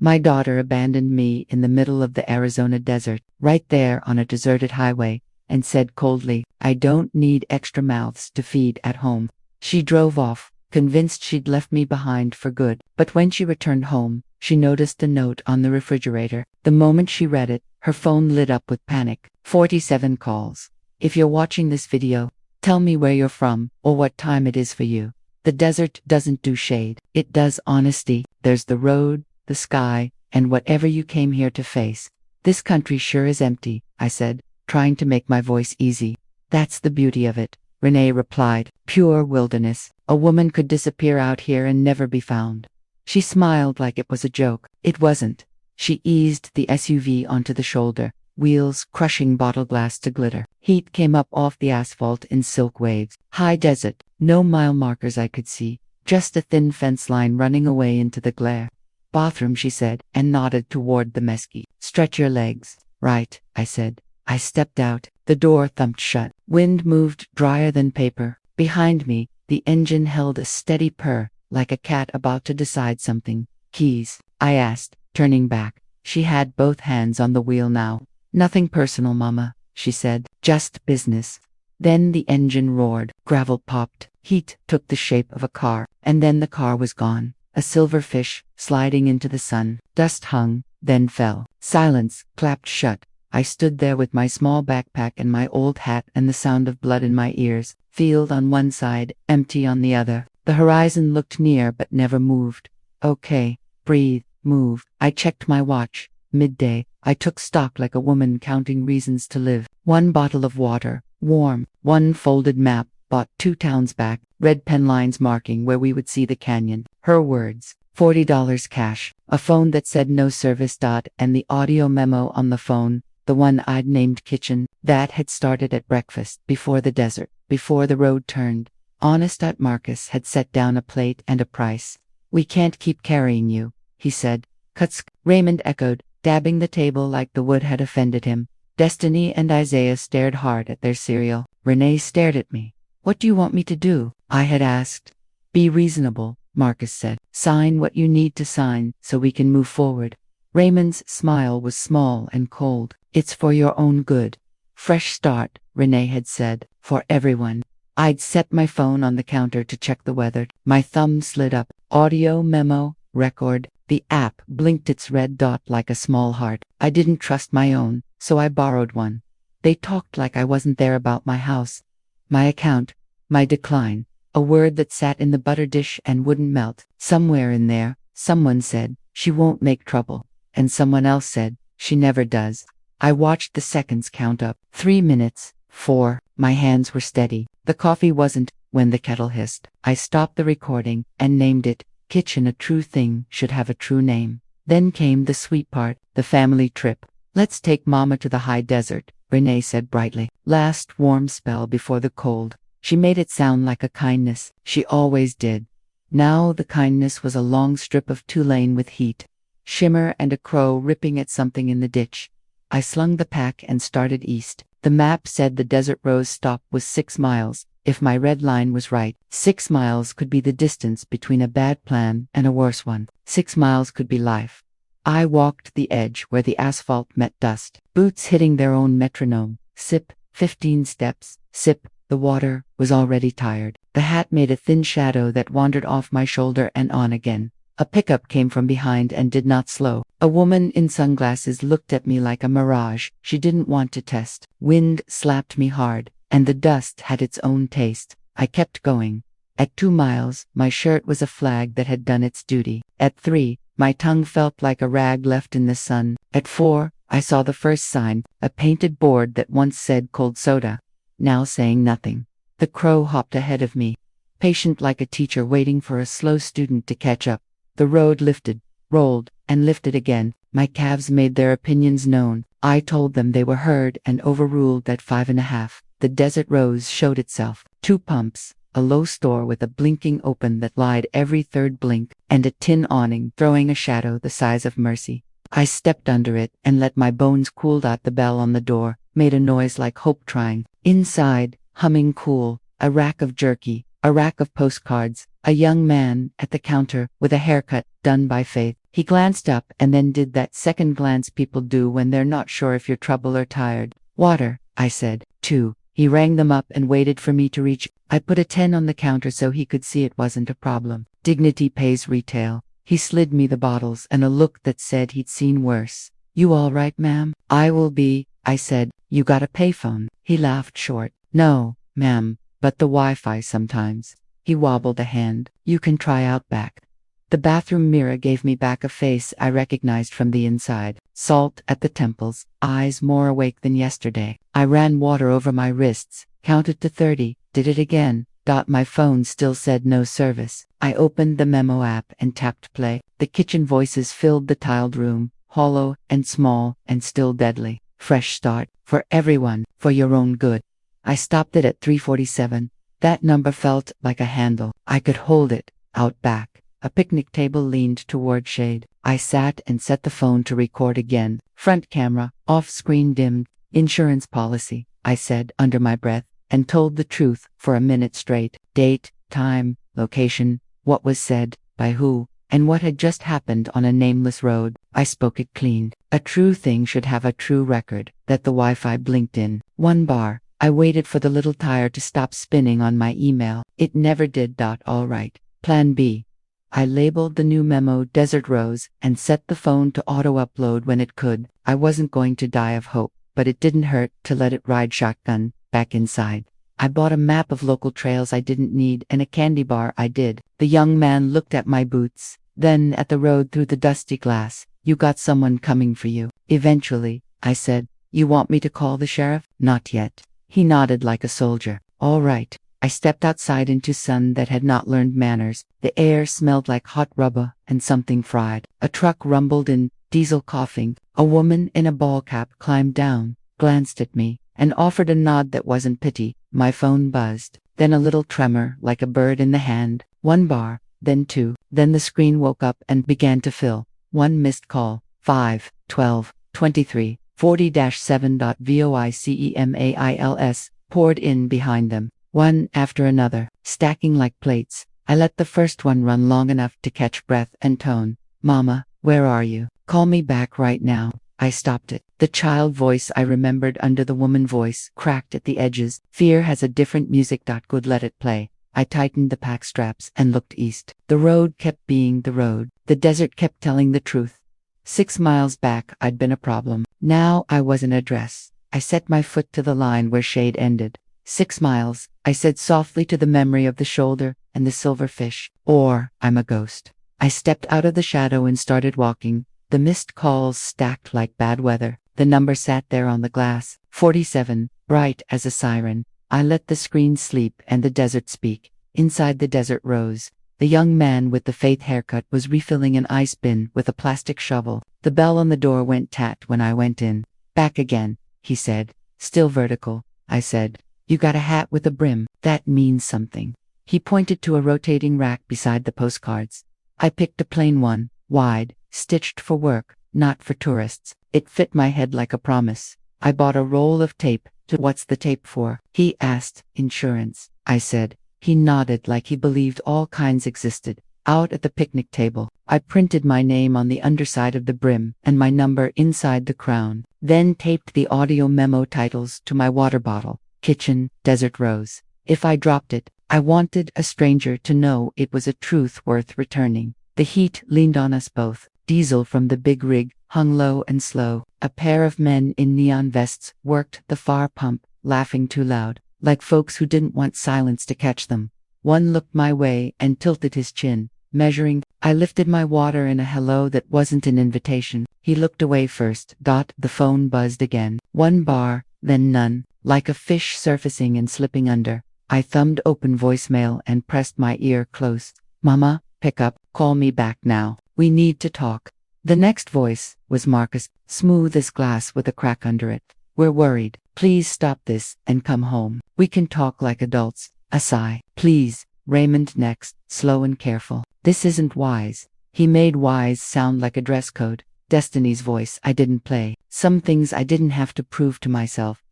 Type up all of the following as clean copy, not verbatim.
My daughter abandoned me in the middle of the Arizona desert, right there on a deserted highway, and said coldly, "I don't need extra mouths to feed at home." She drove off, convinced she'd left me behind for good. But when she returned home, she noticed a note on the refrigerator. The moment she read it, her phone lit up with panic. 47 calls. If you're watching this video, tell me where you're from or what time it is for you. The desert doesn't do shade. It does honesty. There's the road, the sky, and whatever you came here to face. This country sure is empty, I said, trying to make my voice easy. That's the beauty of it, Renee replied. Pure wilderness. A woman could disappear out here and never be found. She smiled like it was a joke. It wasn't. She eased the SUV onto the shoulder, wheels crushing bottle glass to glitter. Heat came up off the asphalt in silk waves. High desert, no mile markers I could see, just a thin fence line running away into the glare. Bathroom, she said, and nodded toward the mesquite. Stretch your legs. Right, I said. I stepped out. The door thumped shut. Wind moved drier than paper. Behind me, the engine held a steady purr, like a cat about to decide something. Keys? I asked, turning back. She had both hands on the wheel now. Nothing personal, Mama, she said. Just business. Then the engine roared. Gravel popped. Heat took the shape of a car, and then the car was gone. A silver fish, sliding into the sun. Dust hung, then fell. Silence clapped shut. I stood there with my small backpack and my old hat and the sound of blood in my ears. Field on one side, empty on the other. The horizon looked near but never moved. Okay, breathe, move. I checked my watch. Midday. I took stock like a woman counting reasons to live. 1 bottle of water, warm. 1 folded map, bought 2 towns back. Red pen lines marking where we would see the canyon. Her words. $40 cash. A phone that said no service. And the audio memo on the phone, the one I'd named Kitchen, that had started at breakfast, before the desert, before the road turned. Honest. Marcus had set down a plate and a price. We can't keep carrying you, he said. Kutsk, Raymond echoed, dabbing the table like the wood had offended him. Destiny and Isaiah stared hard at their cereal. Renee stared at me. What do you want me to do? I had asked. Be reasonable, Marcus said. Sign what you need to sign so we can move forward. Raymond's smile was small and cold. It's for your own good. Fresh start, Renee had said, for everyone. I'd set my phone on the counter to check the weather. My thumb slid up. Audio memo, record. The app blinked its red dot like a small heart. I didn't trust my own, so I borrowed one. They talked like I wasn't there about my house, my account, my decline. A word that sat in the butter dish and wouldn't melt. Somewhere in there, someone said, she won't make trouble. And someone else said, she never does. I watched the seconds count up. 3 minutes, 4. My hands were steady. The coffee wasn't. When the kettle hissed, I stopped the recording and named it. Kitchen. A true thing should have a true name. Then came the sweet part, the family trip. Let's take Mama to the high desert, Renee said brightly. Last warm spell before the cold. She made it sound like a kindness. She always did. Now the kindness was a long strip of 2-lane with heat, shimmer, and a crow ripping at something in the ditch. I slung the pack and started east. The map said the desert rose stop was 6 miles. If my red line was right, 6 miles could be the distance between a bad plan and a worse one. 6 miles could be life. I walked the edge where the asphalt met dust, boots hitting their own metronome. Sip, 15 steps, sip. The water was already tired. The hat made a thin shadow that wandered off my shoulder and on again. A pickup came from behind and did not slow. A woman in sunglasses looked at me like a mirage. She didn't want to test. Wind slapped me hard, and the dust had its own taste. I kept going. At 2 miles, my shirt was a flag that had done its duty. At 3, my tongue felt like a rag left in the sun. At 4, I saw the first sign, a painted board that once said cold soda, now saying nothing. The crow hopped ahead of me, patient like a teacher waiting for a slow student to catch up. The road lifted, rolled, and lifted again. My calves made their opinions known. I told them they were heard and overruled at 5.5. The desert rose showed itself. 2 pumps, a low store with a blinking open that lied every 3rd blink, and a tin awning throwing a shadow the size of mercy. I stepped under it and let my bones cool. The bell on the door made a noise like hope trying. Inside, humming cool, a rack of jerky, a rack of postcards, A young man at the counter with a haircut done by Faith. He glanced up and then did that second glance people do when they're not sure if you're trouble or tired. Water, I said. 2. He rang them up and waited for me to reach. I put a 10 on the counter so he could see it wasn't a problem. Dignity pays retail. He slid me the bottles and a look that said he'd seen worse. You all right, ma'am? I will be, I said. You got a payphone? He laughed short. No, ma'am, but the Wi-Fi sometimes. He wobbled a hand. You can try Outback. The bathroom mirror gave me back a face I recognized from the inside. Salt at the temples, eyes more awake than yesterday. I ran water over my wrists, counted to 30, did it again. My phone still said no service. I opened the memo app and tapped play. The kitchen voices filled the tiled room, hollow and small and still deadly. Fresh start, for everyone, for your own good. I stopped it at 347. That number felt like a handle. I could hold it. Out back. A picnic table leaned toward shade. I sat and set the phone to record again. Front camera, off screen dimmed. Insurance policy, I said under my breath, and told the truth for a minute straight. Date, time, location, what was said, by who, and what had just happened on a nameless road. I spoke it clean. A true thing should have a true record. That the Wi-Fi blinked in. 1 bar. I waited for the little tire to stop spinning on my email. It never did. All right. Plan B. I labeled the new memo Desert Rose and set the phone to auto-upload when it could. I wasn't going to die of hope, but it didn't hurt to let it ride shotgun back inside. I bought a map of local trails I didn't need and a candy bar I did. The young man looked at my boots, then at the road through the dusty glass. You got someone coming for you. Eventually, I said. You want me to call the sheriff? Not yet. He nodded like a soldier. All right. I stepped outside into sun that had not learned manners. The air smelled like hot rubber and something fried. A truck rumbled in, diesel coughing. A woman in a ball cap climbed down, glanced at me, and offered a nod that wasn't pity. My phone buzzed. Then a little tremor like a bird in the hand. 1 bar, then 2. Then the screen woke up and began to fill. 1 missed call. 5, 12, 23, 40-7. Voicemails poured in behind them. One after another, stacking like plates. I let the first one run long enough to catch breath and tone. Mama, where are you? Call me back right now. I stopped it. The child voice I remembered under the woman voice cracked at the edges. Fear has a different music. Good, let it play. I tightened the pack straps and looked east. The road kept being the road. The desert kept telling the truth. 6 miles back, I'd been a problem. Now I was an address. I set my foot to the line where shade ended. 6 miles, I said softly to the memory of the shoulder and the silver fish. Or, I'm a ghost. I stepped out of the shadow and started walking. The missed calls stacked like bad weather. The number sat there on the glass. 47, bright as a siren. I let the screen sleep and the desert speak. Inside the Desert Rose, the young man with the Faith haircut was refilling an ice bin with a plastic shovel. The bell on the door went tat when I went in. Back again, he said. Still vertical. I said. You got a hat with a brim. That means something. He pointed to a rotating rack beside the postcards. I picked a plain one, wide, stitched for work, not for tourists. It fit my head like a promise. I bought a roll of tape. What's the tape for? He asked. Insurance, I said. He nodded like he believed all kinds existed. Out at the picnic table, I printed my name on the underside of the brim and my number inside the crown, then taped the audio memo titles to my water bottle. Kitchen, Desert Rose. If I dropped it, I wanted a stranger to know it was a truth worth returning. The heat leaned on us both. Diesel from the big rig hung low and slow. A pair of men in neon vests worked the far pump, laughing too loud, like folks who didn't want silence to catch them. One looked my way and tilted his chin, measuring. I lifted my water in a hello that wasn't an invitation. He looked away first. The phone buzzed again. 1 bar, then none. Like a fish surfacing and slipping under. I thumbed open voicemail and pressed my ear close. Mama, pick up, call me back now. We need to talk. The next voice was Marcus, smooth as glass with a crack under it. We're worried. Please stop this and come home. We can talk like adults. A sigh. Please. Raymond next, slow and careful. This isn't wise. He made wise sound like a dress code. Destiny's voice I didn't play. Some things I didn't have to prove to myself.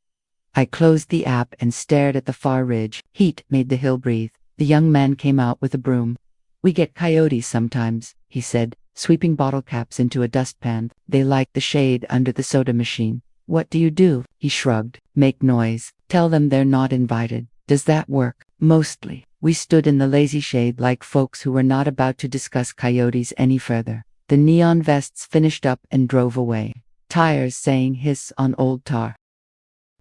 I closed the app and stared at the far ridge. Heat made the hill breathe. The young man came out with a broom. We get coyotes sometimes, he said, sweeping bottle caps into a dustpan. They like the shade under the soda machine. What do you do? He shrugged. Make noise. Tell them they're not invited. Does that work? Mostly. We stood in the lazy shade like folks who were not about to discuss coyotes any further. The neon vests finished up and drove away. Tires saying hiss on old tar.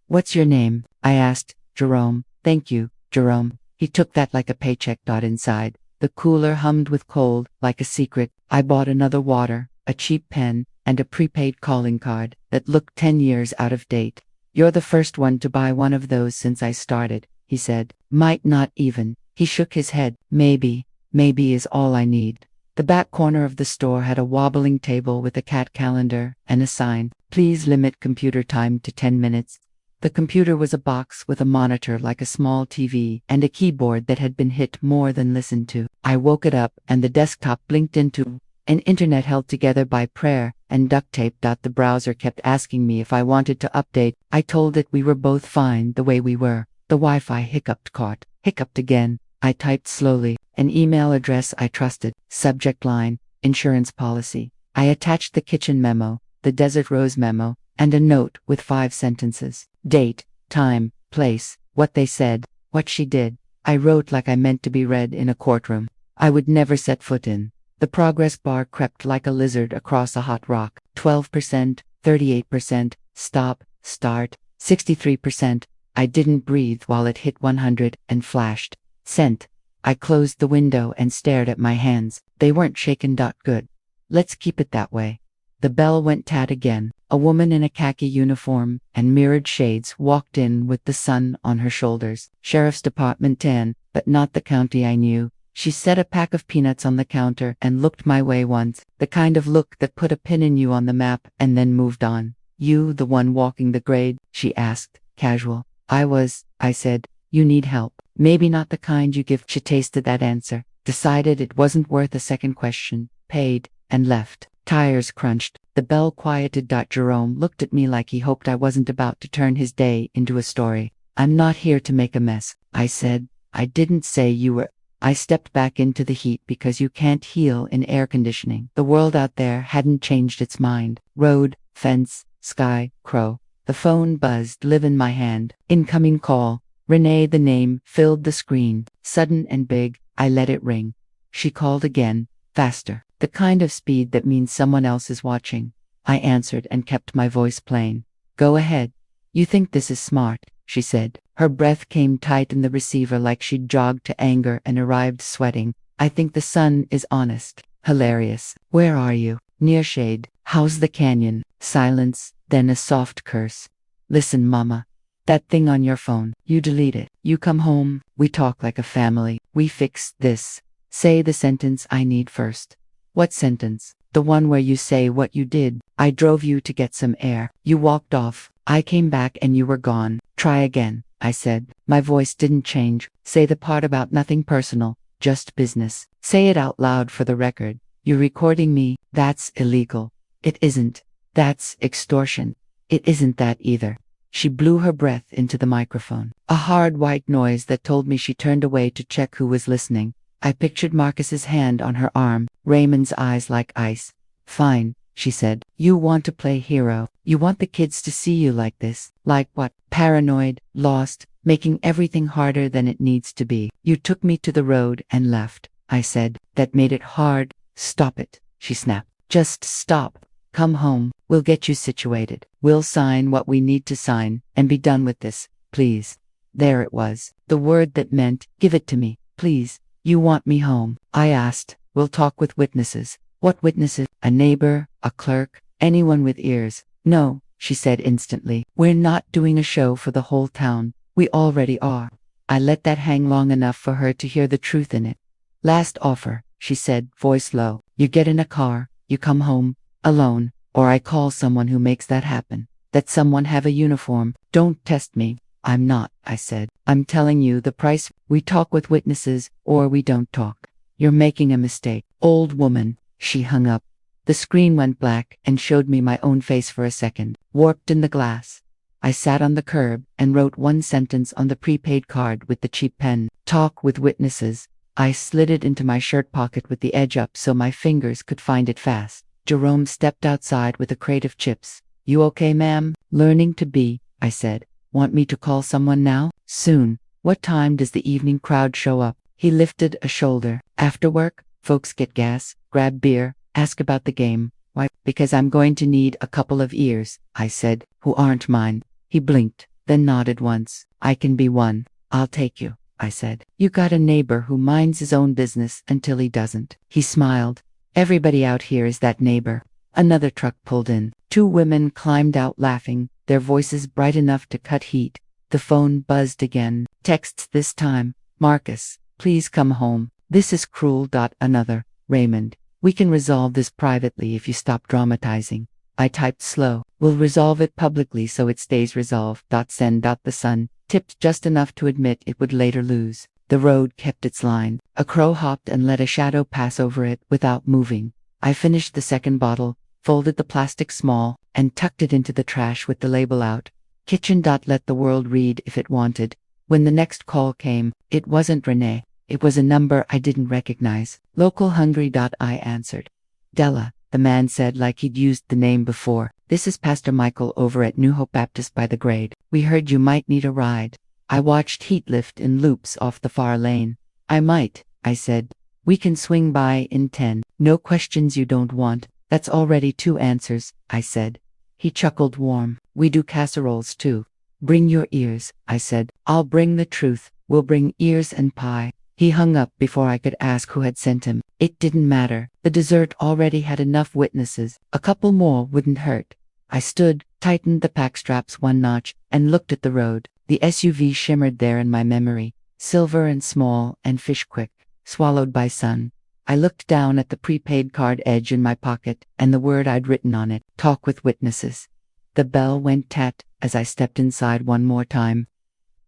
What's your name? I asked. Jerome. Thank you, Jerome. He took that like a paycheck. Inside. The cooler hummed with cold, like a secret. I bought another water, a cheap pen, and a prepaid calling card that looked 10 years out of date. You're the first one to buy one of those since I started, he said. Might not even. He shook his head. Maybe is all I need. The back corner of the store had a wobbling table with a cat calendar and a sign, please limit computer time to 10 minutes. The computer was a box with a monitor like a small TV and a keyboard that had been hit more than listened to. I woke it up and the desktop blinked into an internet held together by prayer and duct tape. The browser kept asking me if I wanted to update. I told it we were both fine the way we were. The Wi-Fi hiccuped again. I typed slowly, an email address I trusted, subject line, insurance policy. I attached the kitchen memo, the Desert Rose memo, and a note with 5 sentences. Date, time, place, what they said, what she did. I wrote like I meant to be read in a courtroom. I would never set foot in. The progress bar crept like a lizard across a hot rock. 12%, 38%, stop, start, 63%. I didn't breathe while it hit 100 and flashed. Sent. I closed the window and stared at my hands. They weren't shaken. Good. Let's keep it that way. The bell went tat again. A woman in a khaki uniform and mirrored shades walked in with the sun on her shoulders. Sheriff's Department 10, but not the county I knew. She set a pack of peanuts on the counter and looked my way once, the kind of look that put a pin in you on the map and then moved on. You the one walking the grade? She asked, casual. I said. You need help. Maybe not the kind you give. She tasted that answer, decided it wasn't worth a second question, paid, and left. Tires crunched. The bell quieted. Jerome looked at me like he hoped I wasn't about to turn his day into a story. I'm not here to make a mess, I said. I didn't say you were. I stepped back into the heat because you can't heal in air conditioning. The world out there hadn't changed its mind. Road, fence, sky, crow. The phone buzzed. Live in my hand. Incoming call. Renee. The name filled the screen. Sudden and big. I let it ring. She called again, faster. The kind of speed that means someone else is watching. I answered and kept my voice plain. Go ahead. You think this is smart, she said. Her breath came tight in the receiver like she'd jogged to anger and arrived sweating. I think the sun is honest. Hilarious. Where are you? Near shade. How's the canyon? Silence, then a soft curse. Listen, mama. That thing on your phone, you delete it. You come home, we talk like a family. We fix this. Say the sentence I need first. What sentence? The one where you say what you did. I drove you to get some air. You walked off. I came back and you were gone. Try again, I said. My voice didn't change. Say the part about nothing personal, just business. Say it out loud for the record. You're recording me. That's illegal. It isn't. That's extortion. It isn't that either. She blew her breath into the microphone. A hard white noise that told me she turned away to check who was listening. I pictured Marcus's hand on her arm, Raymond's eyes like ice. Fine, she said. You want to play hero. You want the kids to see you like this. Like what? Paranoid, lost, making everything harder than it needs to be. You took me to the road and left, I said. That made it hard. Stop it, she snapped. Just stop. Come home. We'll get you situated. We'll sign what we need to sign and be done with this, please. There it was. The word that meant, give it to me, please. You want me home? I asked. We'll talk with witnesses. What witnesses? A neighbor, a clerk, anyone with ears. No, she said instantly. We're not doing a show for the whole town. We already are. I let that hang long enough for her to hear the truth in it. Last offer, she said, voice low. You get in a car, you come home, alone, or I call someone who makes that happen. That someone have a uniform. Don't test me. I'm not, I said. I'm telling you the price. We talk with witnesses, or we don't talk. You're making a mistake. Old woman. She hung up. The screen went black and showed me my own face for a second, warped in the glass. I sat on the curb and wrote one sentence on the prepaid card with the cheap pen. Talk with witnesses. I slid it into my shirt pocket with the edge up so my fingers could find it fast. Jerome stepped outside with a crate of chips. You okay, ma'am? Learning to be, I said. Want me to call someone now? Soon. What time does the evening crowd show up? He lifted a shoulder. After work, folks get gas, grab beer, ask about the game. Why? Because I'm going to need a couple of ears, I said, who aren't mine. He blinked, then nodded once. I can be one. I'll take you, I said. You got a neighbor who minds his own business until he doesn't. He smiled. Everybody out here is that neighbor. Another truck pulled in. 2 women climbed out laughing, their voices bright enough to cut heat. The phone buzzed again. Texts this time. Marcus, please come home. This is cruel. Another. Raymond. We can resolve this privately if you stop dramatizing. I typed slow. We'll resolve it publicly so it stays resolved. Send. The sun tipped just enough to admit it would later lose. The road kept its line. A crow hopped and let a shadow pass over it without moving. I finished the second bottle, folded the plastic small, and tucked it into the trash with the label out. Kitchen. Let the world read if it wanted. When the next call came, it wasn't Renee. It was a number I didn't recognize. Local hungry. I answered. Della, the man said like he'd used the name before. This is Pastor Michael over at New Hope Baptist by the grade. We heard you might need a ride. I watched heat lift in loops off the far lane. I might, I said. We can swing by in 10. No questions you don't want. That's already 2 answers, I said. He chuckled warm. We do casseroles too. Bring your ears, I said. I'll bring the truth. We'll bring ears and pie. He hung up before I could ask who had sent him. It didn't matter. The dessert already had enough witnesses. A couple more wouldn't hurt. I stood, tightened the pack straps 1 notch, and looked at the road. The SUV shimmered there in my memory, silver and small and fish quick, swallowed by sun. I looked down at the prepaid card edge in my pocket and the word I'd written on it, talk with witnesses. The bell went tat as I stepped inside one more time.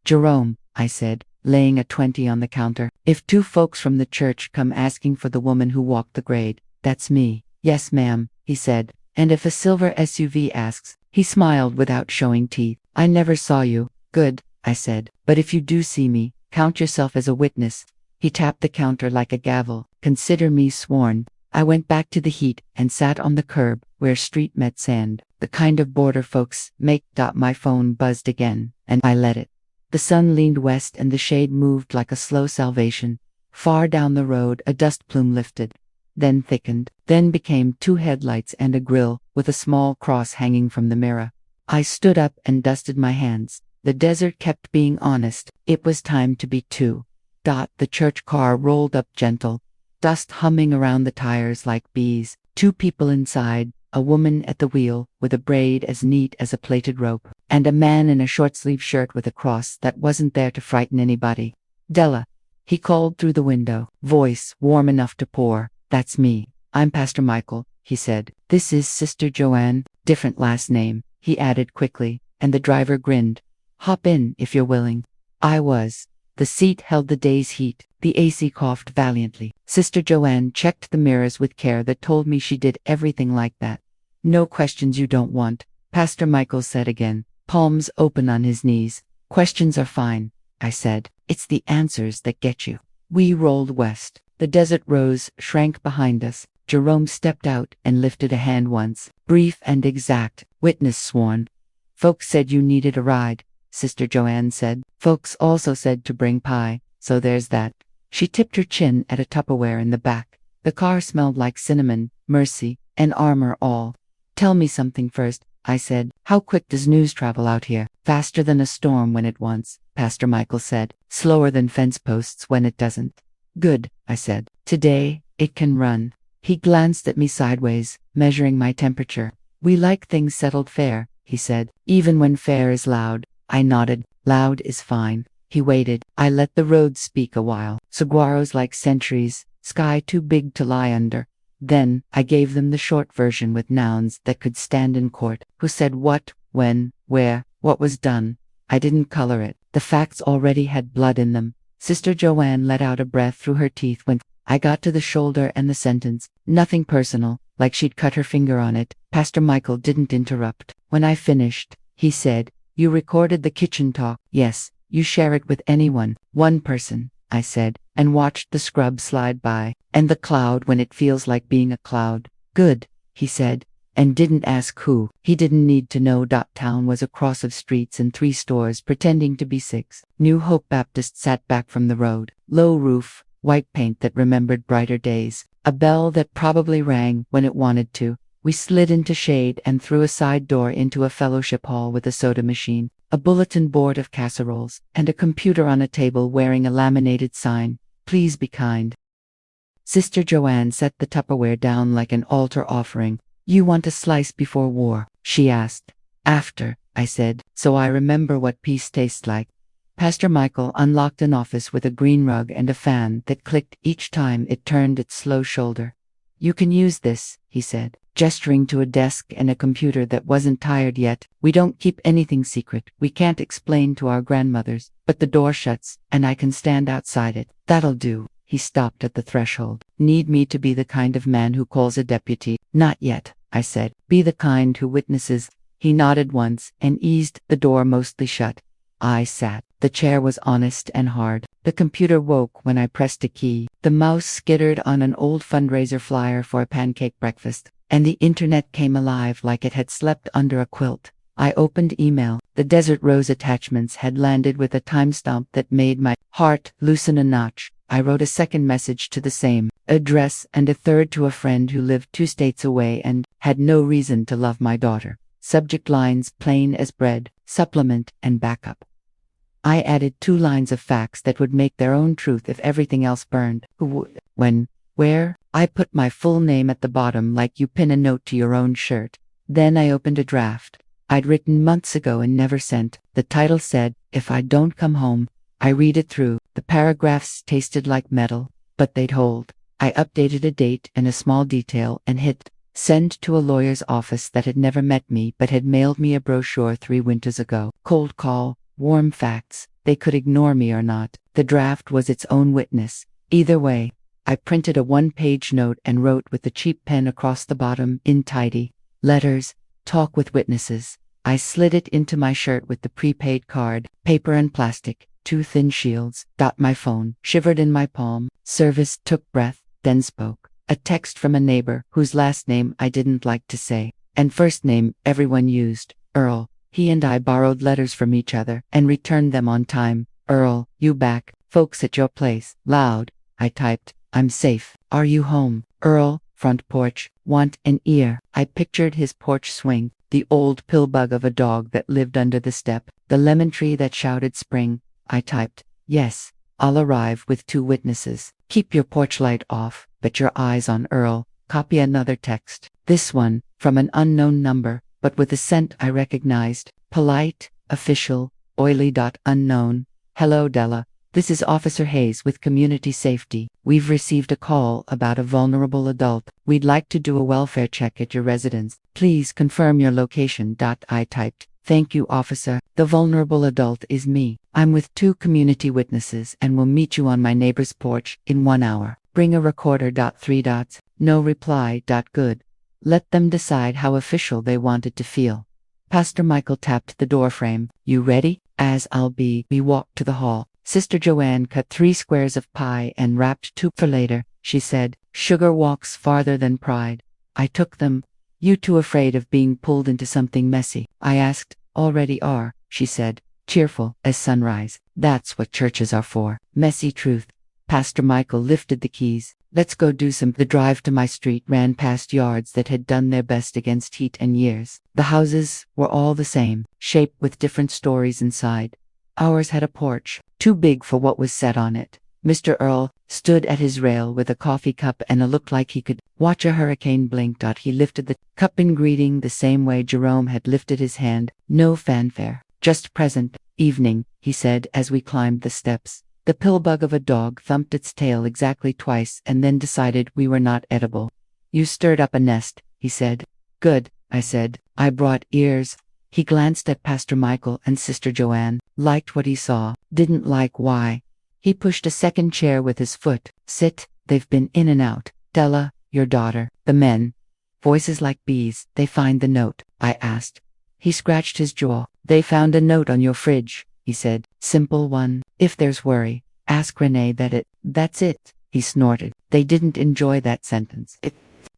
Jerome, I said, laying a 20 on the counter. If 2 folks from the church come asking for the woman who walked the grade, that's me. Yes, ma'am, he said. And if a silver SUV asks, he smiled without showing teeth. I never saw you. Good, I said. But if you do see me, count yourself as a witness. He tapped the counter like a gavel. Consider me sworn. I went back to the heat and sat on the curb where street met sand. The kind of border folks make. My phone buzzed again, and I let it. The sun leaned west and the shade moved like a slow salvation. Far down the road a dust plume lifted, then thickened, then became 2 headlights and a grill, with a small cross hanging from the mirror. I stood up and dusted my hands. The desert kept being honest. It was time to be 2. The church car rolled up gentle, dust humming around the tires like bees. 2 people inside, a woman at the wheel with a braid as neat as a plaited rope, and a man in a short-sleeved shirt with a cross that wasn't there to frighten anybody. Della, he called through the window, voice warm enough to pour. That's me. I'm Pastor Michael, he said. This is Sister Joanne, different last name, he added quickly, and the driver grinned. Hop in if you're willing. I was. The seat held the day's heat. The AC coughed valiantly. Sister Joanne checked the mirrors with care that told me she did everything like that. No questions you don't want, Pastor Michael said again, palms open on his knees. Questions are fine, I said. It's the answers that get you. We rolled west. The desert rose shrank behind us. Jerome stepped out and lifted a hand once, brief and exact, witness sworn. Folks said you needed a ride, Sister Joanne said. Folks also said to bring pie, so there's that. She tipped her chin at a Tupperware in the back. The car smelled like cinnamon, mercy, and armor all. Tell me something first, I said. How quick does news travel out here? Faster than a storm when it wants, Pastor Michael said. Slower than fence posts when it doesn't. Good, I said. Today, it can run. He glanced at me sideways, measuring my temperature. We like things settled fair, he said. Even when fair is loud. I nodded. Loud is fine. He waited. I let the road speak a while. Saguaros like sentries, sky too big to lie under. Then, I gave them the short version with nouns that could stand in court. Who said what, when, where, what was done. I didn't color it. The facts already had blood in them. Sister Joanne let out a breath through her teeth when I got to the shoulder and the sentence. Nothing personal, like she'd cut her finger on it. Pastor Michael didn't interrupt. When I finished, he said, You recorded the kitchen talk. Yes, you share it with anyone. One person, I said. and watched the scrub slide by, and the cloud when it feels like being a cloud. Good, he said, and didn't ask who. He didn't need to know. Town was a cross of streets and 3 stores pretending to be 6. New Hope Baptist sat back from the road. Low roof, white paint that remembered brighter days, a bell that probably rang when it wanted to. We slid into shade and through a side door into a fellowship hall with a soda machine, a bulletin board of casseroles, and a computer on a table wearing a laminated sign, "Please be kind." Sister Joanne set the Tupperware down like an altar offering. "You want a slice before war?" she asked. "After," I said, so I remember what peace tastes like. Pastor Michael unlocked an office with a green rug and a fan that clicked each time it turned its slow shoulder. "You can use this," he said, gesturing to a desk and a computer that wasn't tired yet. "We don't keep anything secret. We can't explain to our grandmothers, but the door shuts, and I can stand outside it." "That'll do." He stopped at the threshold. "Need me to be the kind of man who calls a deputy?" "Not yet," I said. "Be the kind who witnesses." He nodded once and eased the door mostly shut. I sat. The chair was honest and hard. The computer woke when I pressed a key. The mouse skittered on an old fundraiser flyer for a pancake breakfast, and the internet came alive like it had slept under a quilt. I opened email. The Desert Rose attachments had landed with a timestamp that made my heart loosen a notch. I wrote a second message to the same address and a third to a friend who lived 2 states away and had no reason to love my daughter. Subject lines plain as bread, supplement, and backup. I added 2 lines of facts that would make their own truth if everything else burned. Who would, when, where? I put my full name at the bottom like you pin a note to your own shirt. Then I opened a draft I'd written months ago and never sent. The title said, "If I Don't Come Home." I read it through. The paragraphs tasted like metal, but they'd hold. I updated a date and a small detail and hit send to a lawyer's office that had never met me but had mailed me a brochure 3 winters ago. Cold call. Warm facts. They could ignore me or not. The draft was its own witness. Either way, I printed a 1-page note and wrote with the cheap pen across the bottom, in tidy letters, "Talk with witnesses." I slid it into my shirt with the prepaid card, paper and plastic, 2 thin shields. My phone shivered in my palm. Service took breath, then spoke. A text from a neighbor whose last name I didn't like to say, and first name everyone used, Earl. He and I borrowed letters from each other and returned them on time. "Earl, you back? Folks at your place?" Loud, I typed. "I'm safe. Are you home?" "Earl, front porch. Want an ear?" I pictured his porch swing, the old pillbug of a dog that lived under the step, the lemon tree that shouted spring. I typed, "Yes, I'll arrive with 2 witnesses. Keep your porch light off, but your eyes on Earl." Copy another text. This one, from an unknown number, but with a scent I recognized. Polite, official, oily. Unknown. "Hello Della. This is Officer Hayes with Community Safety. We've received a call about a vulnerable adult. We'd like to do a welfare check at your residence. Please confirm your location." I typed, "Thank you, officer. The vulnerable adult is me. I'm with 2 community witnesses and will meet you on my neighbor's porch in 1 hour. Bring a recorder. 3. No reply. Good. Let them decide how official they wanted to feel." Pastor Michael tapped the doorframe. "You ready?" "As I'll be." We walked to the hall. Sister Joanne cut 3 squares of pie and wrapped 2 for later. She said, "Sugar walks farther than pride." I took them. "You too afraid of being pulled into something messy?" I asked. "Already are," she said, cheerful as sunrise. "That's what churches are for. Messy truth." Pastor Michael lifted the keys. "Let's go do some." The drive to my street ran past yards that had done their best against heat and years. The houses were all the same, shaped with different stories inside. Ours had a porch, too big for what was set on it. Mr. Earl stood at his rail with a coffee cup and a look like he could watch a hurricane blink. He lifted the cup in greeting the same way Jerome had lifted his hand. No fanfare, just present. "Evening," he said as we climbed the steps. The pillbug of a dog thumped its tail exactly twice and then decided we were not edible. "You stirred up a nest," he said. "Good," I said. "I brought ears." He glanced at Pastor Michael and Sister Joanne, liked what he saw, didn't like why. He pushed a second chair with his foot. "Sit, they've been in and out. Della, your daughter." The men. Voices like bees. "They find the note?" I asked. He scratched his jaw. "They found a note on your fridge," he said. "Simple one. If there's worry, ask Renee that it That's it, he snorted. They didn't enjoy that sentence. It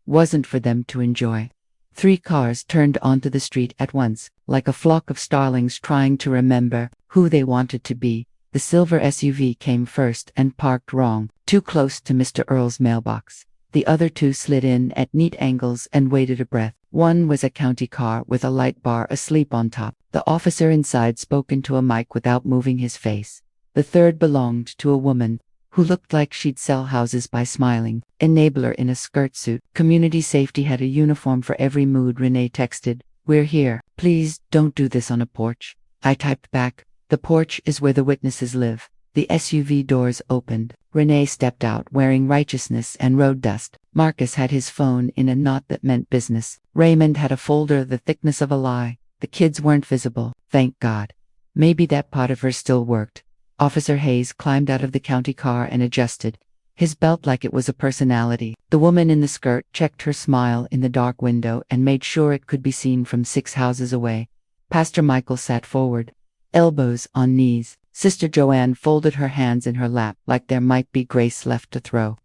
wasn't for them to enjoy. 3 cars turned onto the street at once, like a flock of starlings trying to remember who they wanted to be. The silver SUV came first and parked wrong, too close to Mr. Earl's mailbox. The other 2 slid in at neat angles and waited a breath. One was a county car with a light bar asleep on top. The officer inside spoke into a mic without moving his face. The third belonged to a woman who looked like she'd sell houses by smiling. Enabler in a skirt suit. Community safety had a uniform for every mood. Renee texted, "We're here. Please don't do this on a porch." I typed back, "The porch is where the witnesses live." The SUV doors opened. Renee stepped out wearing righteousness and road dust. Marcus had his phone in a knot that meant business. Raymond had a folder the thickness of a lie. The kids weren't visible, thank God. Maybe that part of her still worked. Officer Hayes climbed out of the county car and adjusted his belt like it was a personality. The woman in the skirt checked her smile in the dark window and made sure it could be seen from 6 houses away. Pastor Michael sat forward, elbows on knees. Sister Joanne folded her hands in her lap like there might be grace left to throw.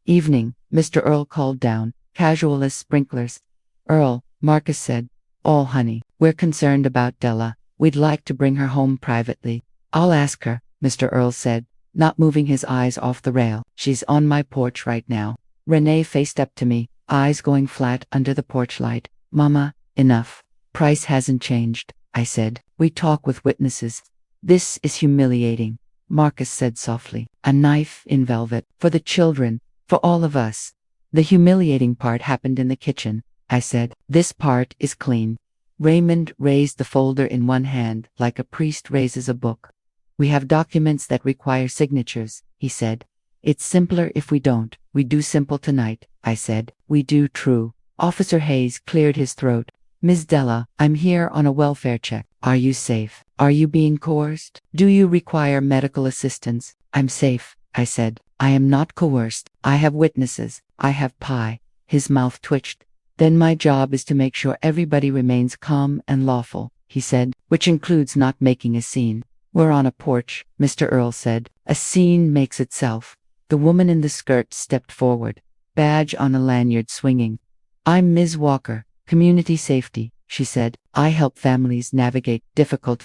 "Evening," Mr. Earl called down, casual as sprinklers. "Earl," Marcus said. "All honey. We're concerned about Della. We'd like to bring her home privately." "I'll ask her," Mr. Earl said, not moving his eyes off the rail. "She's on my porch right now." Renee faced up to me, eyes going flat under the porch light. "Mama, enough. Price hasn't changed," I said. "We talk with witnesses." "This is humiliating," Marcus said softly. "A knife in velvet. For the children. For all of us." "The humiliating part happened in the kitchen," I said. "This part is clean." Raymond raised the folder in one hand like a priest raises a book. "We have documents that require signatures," he said. "It's simpler if we don't." "We do simple tonight," I said. "We do true." Officer Hayes cleared his throat. "Ms. Della, I'm here on a welfare check. Are you safe? Are you being coerced? Do you require medical assistance?" "I'm safe," I said. "I am not coerced. I have witnesses. I have pie." His mouth twitched. "Then my job is to make sure everybody remains calm and lawful," he said, "which includes not making a scene." "We're on a porch," Mr. Earl said. "A scene makes itself." The woman in the skirt stepped forward, badge on a lanyard swinging. "I'm Ms. Walker, Community Safety," she said. "I help families navigate difficult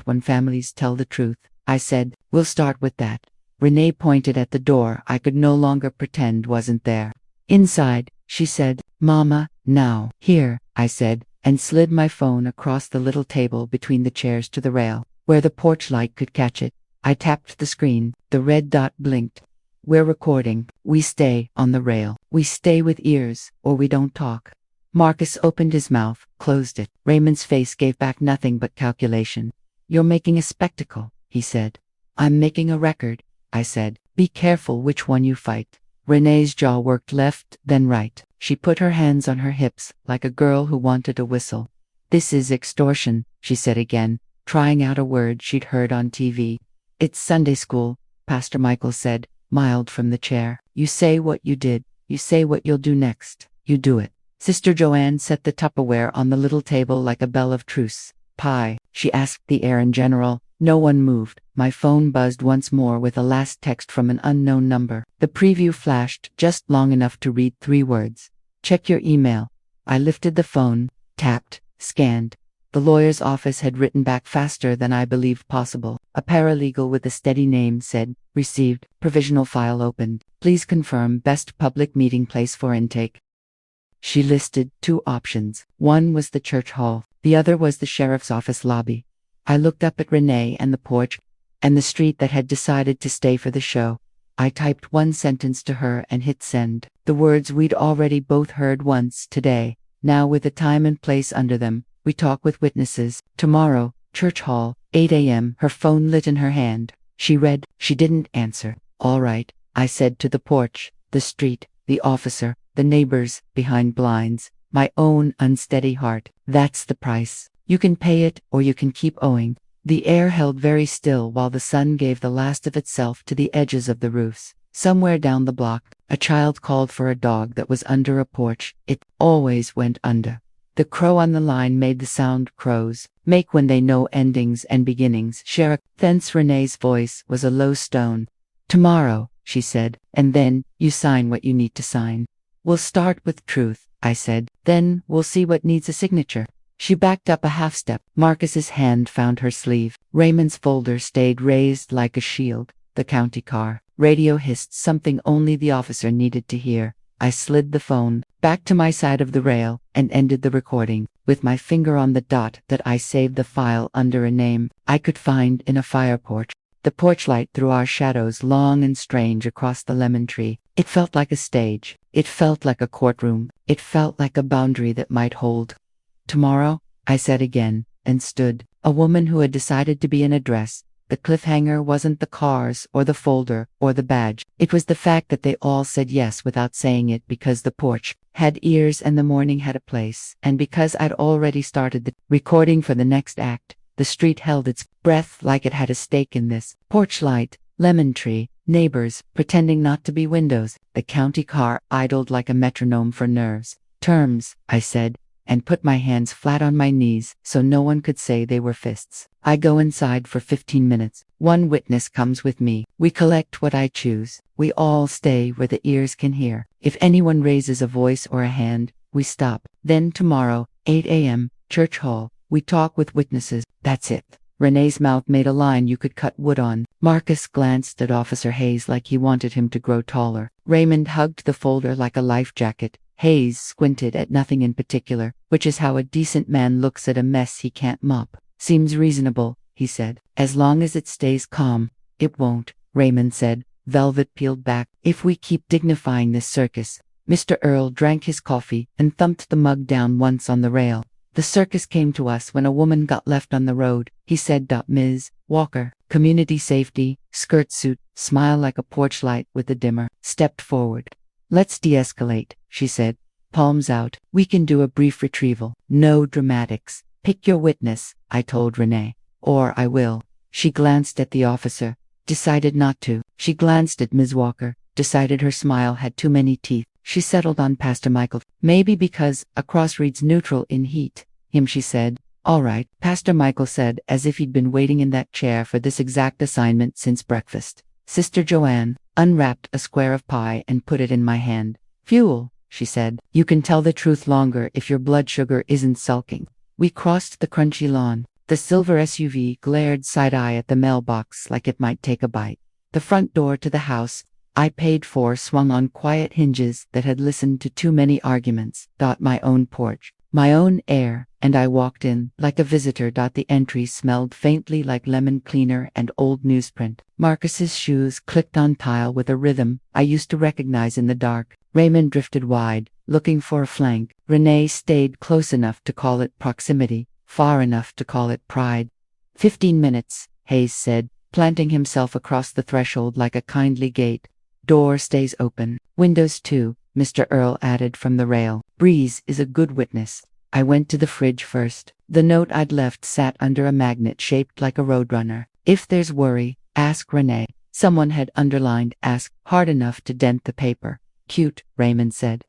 when families tell the truth." I said, "We'll start with that." Renee pointed at the door I could no longer pretend wasn't there. "Inside," she said. "Mama, now." "Here," I said, and slid my phone across the little table between the chairs to the rail, where the porch light could catch it. I tapped the screen. The red dot blinked. "We're recording. We stay on the rail. We stay with ears, or we don't talk." Marcus opened his mouth, closed it. Raymond's face gave back nothing but calculation. "You're making a spectacle," he said. "I'm making a record," I said. "Be careful which one you fight." Renee's jaw worked left, then right. She put her hands on her hips, like a girl who wanted a whistle. "This is extortion," she said again, trying out a word she'd heard on TV. "It's Sunday school," Pastor Michael said, mild from the chair. "You say what you did. You say what you'll do next. You do it." Sister Joanne set the Tupperware on the little table like a bell of truce. "Pie?" she asked the air in general. No one moved. My phone buzzed once more with a last text from an unknown number. The preview flashed just long enough to read 3 words. "Check your email." I lifted the phone, tapped, scanned. The lawyer's office had written back faster than I believed possible. A paralegal with a steady name said, "Received. Provisional file opened. Please confirm best public meeting place for intake." She listed 2 options. One was the church hall. The other was the sheriff's office lobby. I looked up at Renee and the porch, and the street that had decided to stay for the show. I typed 1 sentence to her and hit send. The words we'd already both heard once today, now with a time and place under them. "We talk with witnesses. Tomorrow, church hall, 8 a.m. Her phone lit in her hand. She read. She didn't answer. "All right," I said to the porch, the street, the officer, the neighbors behind blinds, my own unsteady heart. "That's the price. You can pay it or you can keep owing." The air held very still while the sun gave the last of itself to the edges of the roofs. Somewhere down the block, a child called for a dog that was under a porch. It always went under. The crow on the line made the sound crows make when they know endings and beginnings. "Sheriff." Thence Renee's voice was a low stone. Tomorrow, she said, and then you sign what you need to sign. We'll start with truth, I said, then we'll see what needs a signature. She backed up a half step. Marcus's hand found her sleeve. Raymond's folder stayed raised like a shield. The county car. Radio hissed something only the officer needed to hear. I slid the phone back to my side of the rail and ended the recording. With my finger on the dot that I saved the file under a name I could find in a fire porch. The porch light threw our shadows long and strange across the lemon tree. It felt like a stage. It felt like a courtroom. It felt like a boundary that might hold. Tomorrow, I said again, and stood. A woman who had decided to be in a dress. The cliffhanger wasn't the cars or the folder or the badge. It was the fact that they all said yes without saying it, because the porch had ears and the morning had a place, and because I'd already started the recording for the next act. The street held its breath like it had a stake in this. Porch light, lemon tree, neighbors pretending not to be windows. The county car idled like a metronome for nerves. Terms, I said, and put my hands flat on my knees so no one could say they were fists. I go inside for 15 minutes. One witness comes with me. We collect what I choose. We all stay where the ears can hear. If anyone raises a voice or a hand, we stop. Then tomorrow, 8 a.m., Church Hall, we talk with witnesses. That's it. Renee's mouth made a line you could cut wood on. Marcus glanced at Officer Hayes like he wanted him to grow taller. Raymond hugged the folder like a life jacket. Hayes squinted at nothing in particular, which is how a decent man looks at a mess he can't mop. Seems reasonable, he said. As long as it stays calm. It won't, Raymond said, velvet peeled back. If we keep dignifying this circus. Mr. Earl drank his coffee and thumped the mug down once on the rail. The circus came to us when a woman got left on the road, he said. Ms. Walker, community safety, skirt suit, smile like a porch light with a dimmer, stepped forward. Let's de-escalate, she said, palms out. We can do a brief retrieval. No dramatics. Pick your witness, I told Renee. Or I will. She glanced at the officer, decided not to. She glanced at Ms. Walker, decided her smile had too many teeth. She settled on Pastor Michael. Maybe because a cross reads neutral in heat. Him, she said. All right, Pastor Michael said, as if he'd been waiting in that chair for this exact assignment since breakfast. Sister Joanne unwrapped a square of pie and put it in my hand. Fuel, she said. You can tell the truth longer if your blood sugar isn't sulking. We crossed the crunchy lawn. The silver SUV glared side-eye at the mailbox like it might take a bite. The front door to the house I paid for swung on quiet hinges that had listened to too many arguments. My own porch, my own air, and I walked in like a visitor. The entry smelled faintly like lemon cleaner and old newsprint. Marcus's shoes clicked on tile with a rhythm I used to recognize in the dark. Raymond drifted wide, looking for a flank. Renee stayed close enough to call it proximity, far enough to call it pride. 15 minutes, Hayes said, planting himself across the threshold like a kindly gate. Door stays open. Windows too, Mr. Earl added from the rail. Breeze is a good witness. I went to the fridge first. The note I'd left sat under a magnet shaped like a roadrunner. If there's worry, ask Renee. Someone had underlined ask hard enough to dent the paper. Cute, Raymond said.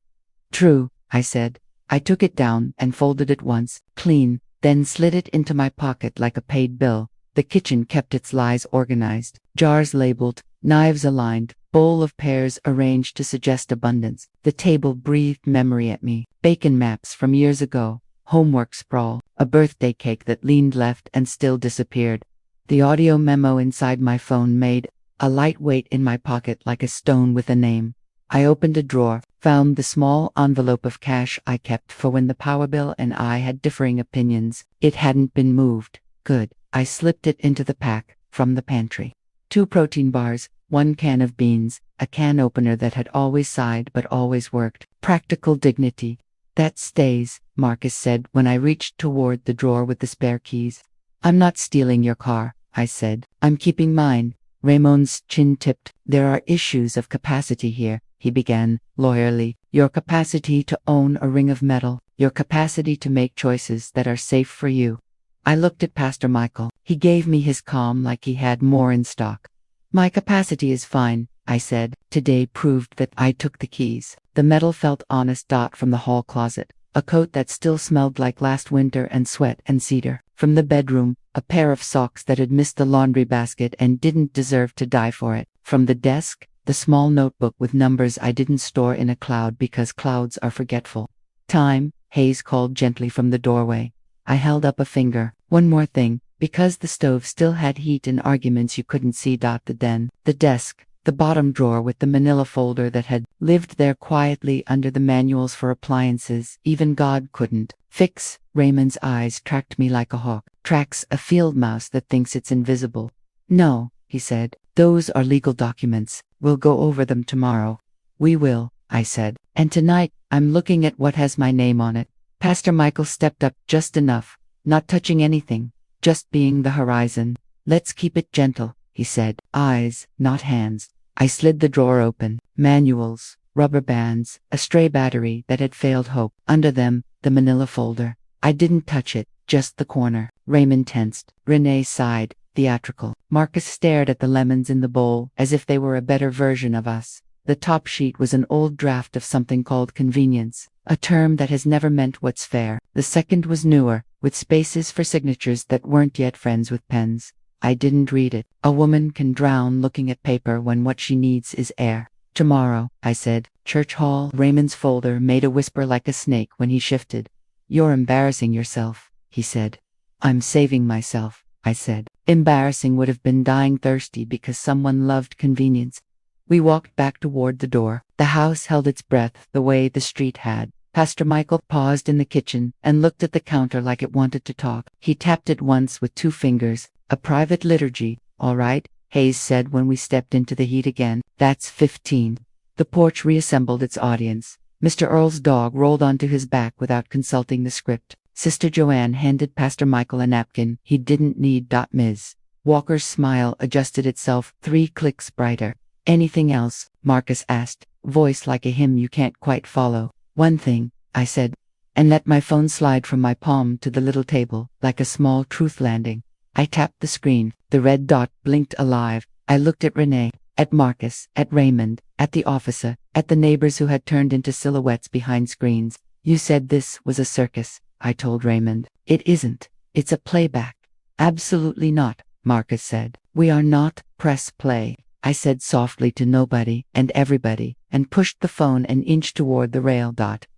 True, I said. I took it down and folded it once, clean, then slid it into my pocket like a paid bill. The kitchen kept its lies organized. Jars labeled, knives aligned, bowl of pears arranged to suggest abundance. The table breathed memory at me. Bacon maps from years ago. Homework sprawl. A birthday cake that leaned left and still disappeared. The audio memo inside my phone made a light weight in my pocket like a stone with a name. I opened a drawer, found the small envelope of cash I kept for when the power bill and I had differing opinions. It hadn't been moved. Good. I slipped it into the pack from the pantry. 2 protein bars, 1 can of beans, a can opener that had always sighed but always worked. Practical dignity. That stays, Marcus said when I reached toward the drawer with the spare keys. I'm not stealing your car, I said. I'm keeping mine. Raymond's chin tipped. There are issues of capacity here, he began, lawyerly. Your capacity to own a ring of metal. Your capacity to make choices that are safe for you. I looked at Pastor Michael. He gave me his calm like he had more in stock. My capacity is fine, I said. Today proved that I took the keys. The metal felt honest. From the hall closet. A coat that still smelled like last winter and sweat and cedar. From the bedroom, a pair of socks that had missed the laundry basket and didn't deserve to die for it. From the desk, the small notebook with numbers I didn't store in a cloud because clouds are forgetful. Time, Hayes called gently from the doorway. I held up a finger. One more thing, because the stove still had heat and arguments you couldn't see. The desk, the bottom drawer with the manila folder that had lived there quietly under the manuals for appliances, even God couldn't fix. Raymond's eyes tracked me like a hawk tracks a field mouse that thinks it's invisible. No, he said, those are legal documents. We'll go over them tomorrow. We will, I said. And tonight, I'm looking at what has my name on it. Pastor Michael stepped up just enough, not touching anything, just being the horizon. Let's keep it gentle, he said. Eyes, not hands. I slid the drawer open. Manuals, rubber bands, a stray battery that had failed hope. Under them, the manila folder. I didn't touch it, just the corner. Raymond tensed. Renee sighed, theatrical. Marcus stared at the lemons in the bowl, as if they were a better version of us. The top sheet was an old draft of something called convenience, a term that has never meant what's fair. The second was newer, with spaces for signatures that weren't yet friends with pens. I didn't read it. A woman can drown looking at paper when what she needs is air. Tomorrow, I said. Church hall. Raymond's folder made a whisper like a snake when he shifted. You're embarrassing yourself, he said. I'm saving myself, I said. Embarrassing would have been dying thirsty because someone loved convenience. We walked back toward the door. The house held its breath the way the street had. Pastor Michael paused in the kitchen and looked at the counter like it wanted to talk. He tapped it once with 2 fingers. A private liturgy, all right, Hayes said when we stepped into the heat again. That's 15. The porch reassembled its audience. Mr. Earl's dog rolled onto his back without consulting the script. Sister Joanne handed Pastor Michael a napkin. He didn't need. Ms. Walker's smile adjusted itself 3 clicks brighter. Anything else? Marcus asked, voice like a hymn you can't quite follow. One thing, I said, and let my phone slide from my palm to the little table, like a small truth landing. I tapped the screen. The red dot blinked alive. I looked at Renee, at Marcus, at Raymond, at the officer, at the neighbors who had turned into silhouettes behind screens. You said this was a circus, I told Raymond. It isn't. It's a playback. Absolutely not, Marcus said. We are not press play. I said softly to nobody and everybody, and pushed the phone an inch toward the rail.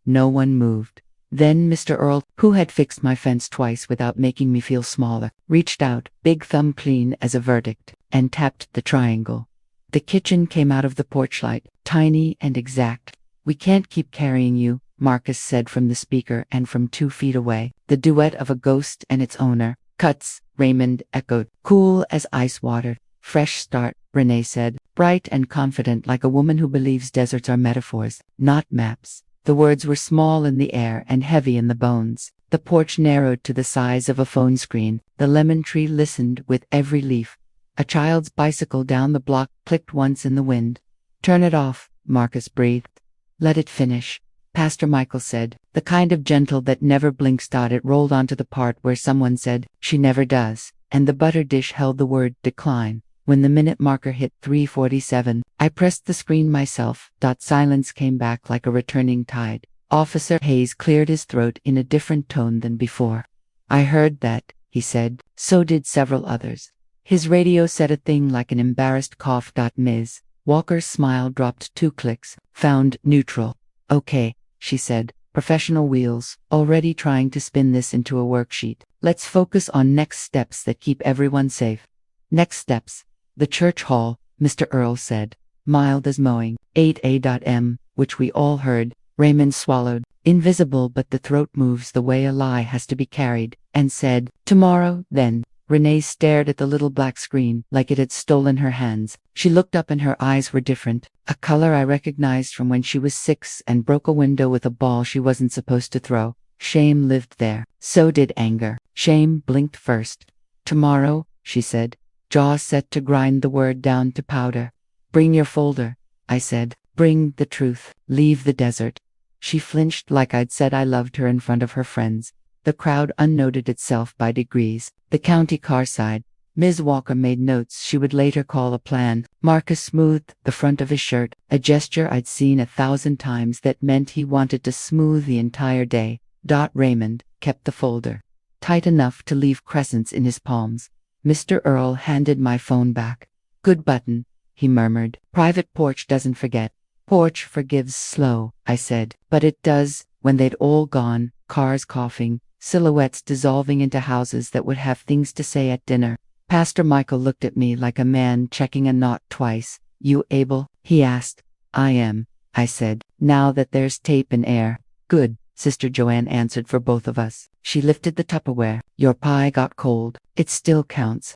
No one moved. Then Mr. Earl, who had fixed my fence twice without making me feel smaller, reached out, big thumb clean as a verdict, and tapped the triangle. The kitchen came out of the porch light, tiny and exact. We can't keep carrying you, Marcus said from the speaker and from 2 feet away. The duet of a ghost and its owner. Cuts, Raymond echoed. Cool as ice water. Fresh start, Renee said, bright and confident like a woman who believes deserts are metaphors, not maps. The words were small in the air and heavy in the bones. The porch narrowed to the size of a phone screen. The lemon tree listened with every leaf. A child's bicycle down the block clicked once in the wind. Turn it off, Marcus breathed. Let it finish, Pastor Michael said, the kind of gentle that never blinks. It rolled onto the part where someone said, she never does, and the butter dish held the word decline. When the minute marker hit 3:47, I pressed the screen myself. Silence came back like a returning tide. Officer Hayes cleared his throat in a different tone than before. I heard that, he said. So did several others. His radio said a thing like an embarrassed cough. Ms. Walker's smile dropped 2 clicks. Found neutral. Okay, she said. Professional wheels, already trying to spin this into a worksheet. Let's focus on next steps that keep everyone safe. Next steps. The church hall, Mr. Earl said. Mild as mowing. 8A.M, which we all heard. Raymond swallowed. Invisible, but the throat moves the way a lie has to be carried, and said, tomorrow, then. Renee stared at the little black screen like it had stolen her hands. She looked up and her eyes were different, a color I recognized from when she was 6 and broke a window with a ball she wasn't supposed to throw. Shame lived there. So did anger. Shame blinked first. Tomorrow, she said, jaw set to grind the word down to powder. Bring your folder, I said. Bring the truth. Leave the desert. She flinched like I'd said I loved her in front of her friends. The crowd unnoted itself by degrees. The county car side. Ms. Walker made notes she would later call a plan. Marcus smoothed the front of his shirt, a gesture I'd seen 1,000 times that meant he wanted to smooth the entire day. Raymond kept the folder tight enough to leave crescents in his palms. Mr. Earl handed my phone back. Good button. he murmured. Private porch doesn't forget. Porch forgives slow, I said. But it does. When they'd all gone, cars coughing, silhouettes dissolving into houses that would have things to say at dinner. Pastor Michael looked at me like a man checking a knot twice. You able? He asked. I am, I said. Now that there's tape and air. Good, Sister Joanne answered for both of us. She lifted the Tupperware. Your pie got cold. It still counts.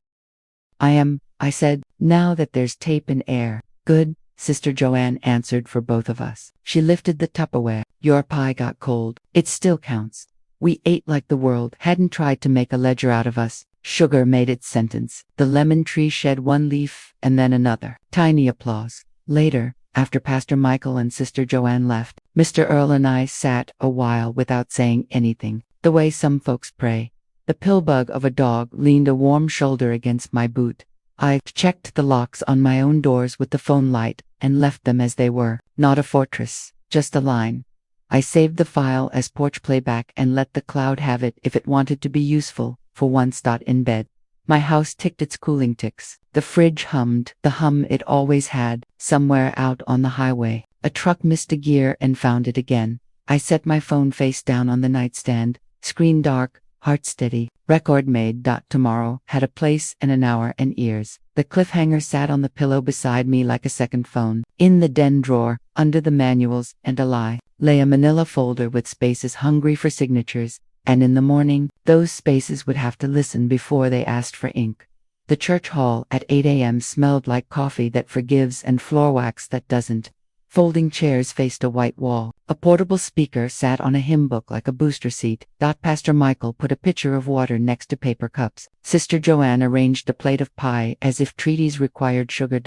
I am, I said. Now that there's tape and air. Good, Sister Joanne answered for both of us. She lifted the Tupperware. Your pie got cold. It still counts. We ate like the world hadn't tried to make a ledger out of us. Sugar made its sentence. The lemon tree shed one leaf and then another. Tiny applause. Later, after Pastor Michael and Sister Joanne left, Mr. Earl and I sat a while without saying anything, the way some folks pray. The pillbug of a dog leaned a warm shoulder against my boot. I checked the locks on my own doors with the phone light and left them as they were, not a fortress, just a line. I saved the file as porch playback and let the cloud have it if it wanted to be useful, for once. In bed. My house ticked its cooling ticks. The fridge hummed, the hum it always had, somewhere out on the highway. A truck missed a gear and found it again. I set my phone face down on the nightstand, screen dark, heart steady, record made. Tomorrow had a place and an hour and ears. The cliffhanger sat on the pillow beside me like a second phone. In the den drawer, under the manuals and a lie, lay a manila folder with spaces hungry for signatures, and in the morning, those spaces would have to listen before they asked for ink. The church hall at 8 a.m. smelled like coffee that forgives and floor wax that doesn't. Folding chairs faced a white wall. A portable speaker sat on a hymn book like a booster seat. Pastor Michael put a pitcher of water next to paper cups. Sister Joanne arranged a plate of pie as if treaties required sugar.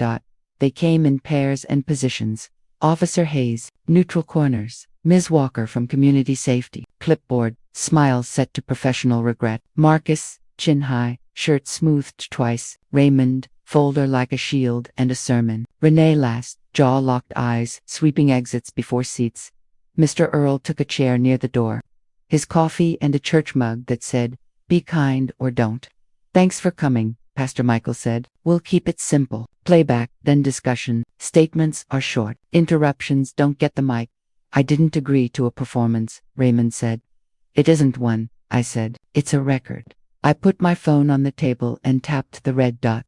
They came in pairs and positions. Officer Hayes, neutral corners. Ms. Walker from Community Safety, clipboard, smile set to professional regret. Marcus, chin high, shirt smoothed twice. Raymond, folder like a shield and a sermon. Renee last, jaw-locked eyes, sweeping exits before seats. Mr. Earl took a chair near the door. His coffee and a church mug that said, "Be kind or don't." "Thanks for coming," Pastor Michael said. "We'll keep it simple. Playback, then discussion. Statements are short. Interruptions don't get the mic." "I didn't agree to a performance," Raymond said. "It isn't one," I said. "It's a record." I put my phone on the table and tapped the red dot.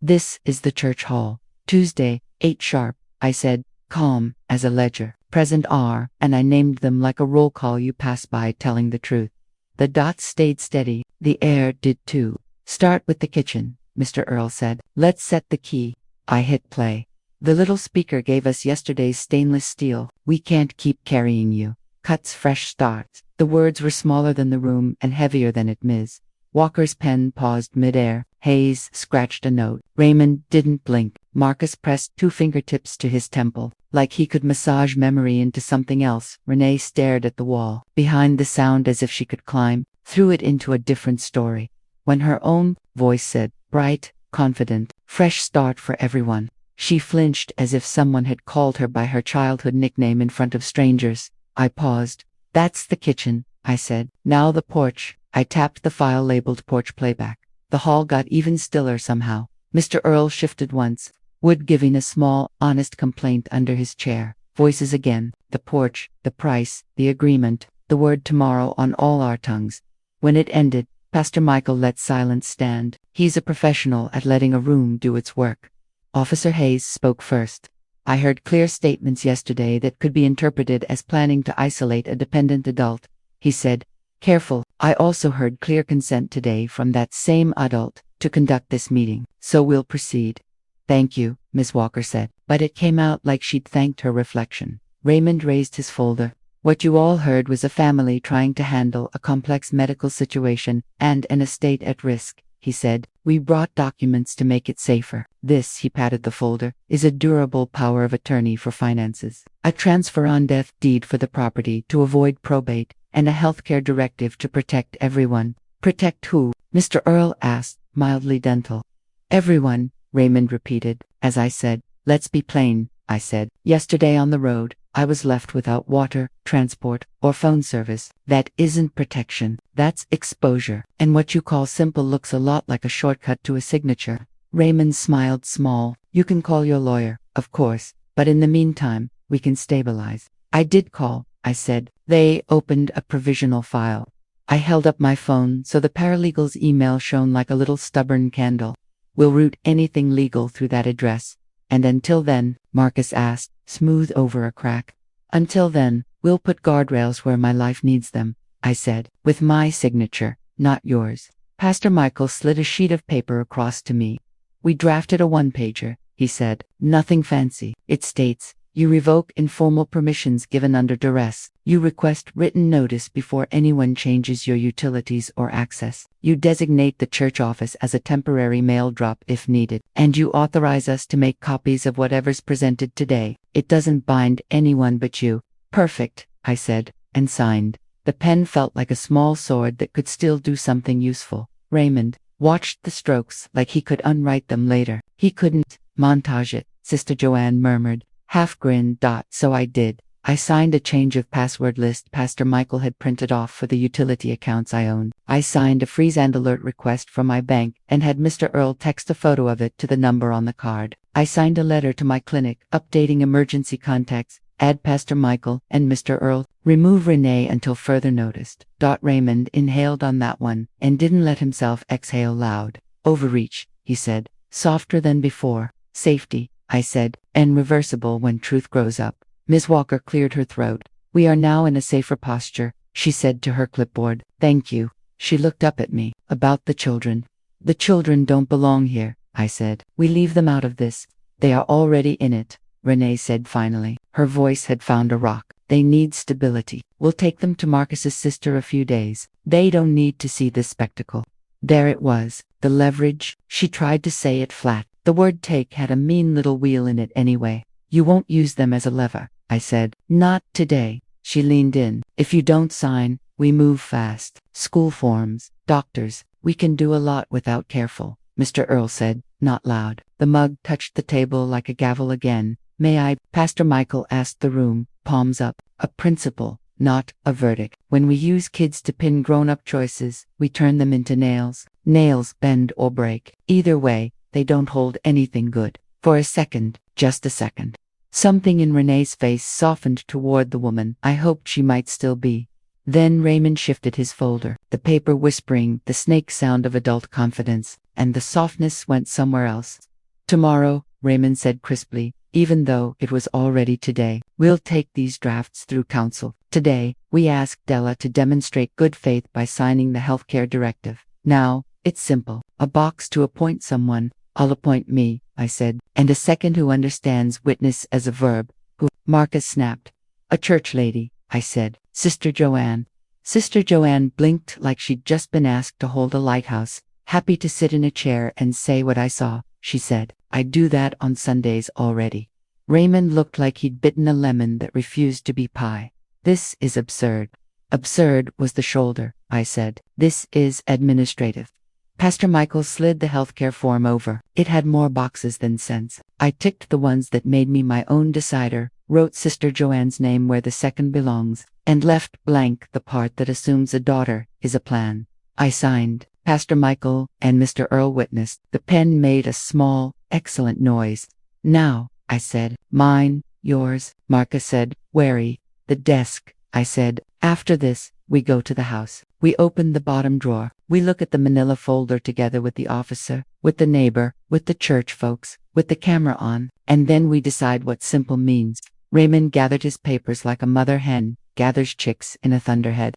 "This is the church hall. Tuesday, 8 sharp," I said, calm as a ledger. "Present are," and I named them like a roll call you pass by telling the truth. The dots stayed steady. The air did too. "Start with the kitchen," Mr. Earl said. "Let's set the key." I hit play. The little speaker gave us yesterday's stainless steel. "We can't keep carrying you." Cuts, fresh starts. The words were smaller than the room and heavier than it. Ms. Walker's pen paused midair. Hayes scratched a note. Raymond didn't blink. Marcus pressed 2 fingertips to his temple, like he could massage memory into something else. Renee stared at the wall, behind the sound as if she could climb through it into a different story. When her own voice said, bright, confident, "Fresh start for everyone," she flinched as if someone had called her by her childhood nickname in front of strangers. I paused. "That's the kitchen," I said. "Now the porch." I tapped the file labeled porch playback. The hall got even stiller somehow. Mr. Earl shifted once, Wood giving a small, honest complaint under his chair. Voices again, the porch, the price, the agreement, the word tomorrow on all our tongues. When it ended, Pastor Michael let silence stand. He's a professional at letting a room do its work. Officer Hayes spoke first. "I heard clear statements yesterday that could be interpreted as planning to isolate a dependent adult," he said. "Careful, I also heard clear consent today from that same adult to conduct this meeting, so we'll proceed." "Thank you," Ms. Walker said, but it came out like she'd thanked her reflection. Raymond raised his folder. "What you all heard was a family trying to handle a complex medical situation and an estate at risk," he said. "We brought documents to make it safer. This," he patted the folder, "is a durable power of attorney for finances, a transfer on death deed for the property to avoid probate, and a healthcare directive to protect everyone." "Protect who?" Mr. Earl asked, mildly dental. "Everyone," Raymond repeated. As I said, "Let's be plain," I said. "Yesterday on the road, I was left without water, transport, or phone service. That isn't protection. That's exposure. And what you call simple looks a lot like a shortcut to a signature." Raymond smiled small. You can call your lawyer, of course, but in the meantime, we can stabilize. I did call, I said. They opened a provisional file. I held up my phone so the paralegal's email shone like a little stubborn candle. We'll route anything legal through that address. And until then, Marcus asked, smooth over a crack. Until then, we'll put guardrails where my life needs them, I said, with my signature, not yours. Pastor Michael slid a sheet of paper across to me. We drafted a one-pager, he said. Nothing fancy. It states, you revoke informal permissions given under duress. You request written notice before anyone changes your utilities or access. You designate the church office as a temporary mail drop if needed. And you authorize us to make copies of whatever's presented today. It doesn't bind anyone but you. Perfect, I said, and signed. The pen felt like a small sword that could still do something useful. Raymond watched the strokes like he could unwrite them later. He couldn't montage it, Sister Joanne murmured. Half grinned. So I did. I signed a change of password list Pastor Michael had printed off for the utility accounts I owned. I signed a freeze and alert request from my bank and had Mr. Earl text a photo of it to the number on the card. I signed a letter to my clinic, updating emergency contacts, add Pastor Michael and Mr. Earl, remove Renee until further notice. Raymond inhaled on that one and didn't let himself exhale loud. Overreach, he said, softer than before. Safety, I said, and reversible when truth grows up. Ms. Walker cleared her throat. We are now in a safer posture, she said to her clipboard. Thank you. She looked up at me. About the children. The children don't belong here, I said. We leave them out of this. They are already in it, Renee said finally. Her voice had found a rock. They need stability. We'll take them to Marcus's sister a few days. They don't need to see this spectacle. There it was, the leverage. She tried to say it flat. The word take had a mean little wheel in it anyway. You won't use them as a lever, I said. Not today. She leaned in. If you don't sign, we move fast. School forms, doctors, we can do a lot without careful, Mr. Earl said, not loud. The mug touched the table like a gavel again. May I? Pastor Michael asked the room, palms up. A principle, not a verdict. When we use kids to pin grown-up choices, we turn them into nails. Nails bend or break. Either way, they don't hold anything good. For a second, just a second. Something in Renee's face softened toward the woman I hoped she might still be. Then Raymond shifted his folder, the paper whispering the snake sound of adult confidence, and the softness went somewhere else. Tomorrow, Raymond said crisply, even though it was already today, we'll take these drafts through council. Today, we asked Della to demonstrate good faith by signing the healthcare directive. Now, it's simple. A box to appoint someone. I'll appoint me, I said, and a second who understands witness as a verb. Who? Marcus snapped. A church lady, I said. Sister Joanne. Sister Joanne blinked like she'd just been asked to hold a lighthouse. Happy to sit in a chair and say what I saw, she said. I do that on Sundays already. Raymond looked like he'd bitten a lemon that refused to be pie. This is absurd. Absurd was the shoulder, I said. This is administrative. Pastor Michael slid the healthcare form over. It had more boxes than sense. I ticked the ones that made me my own decider, wrote Sister Joanne's name where the second belongs, and left blank the part that assumes a daughter is a plan. I signed. Pastor Michael and Mr. Earl witnessed. The pen made a small, excellent noise. Now, I said. Mine, yours, Marcus said, wary. The desk, I said. After this, we go to the house. We open the bottom drawer. We look at the manila folder together with the officer, with the neighbor, with the church folks, with the camera on, and then we decide what simple means. Raymond gathered his papers like a mother hen gathers chicks in a thunderhead.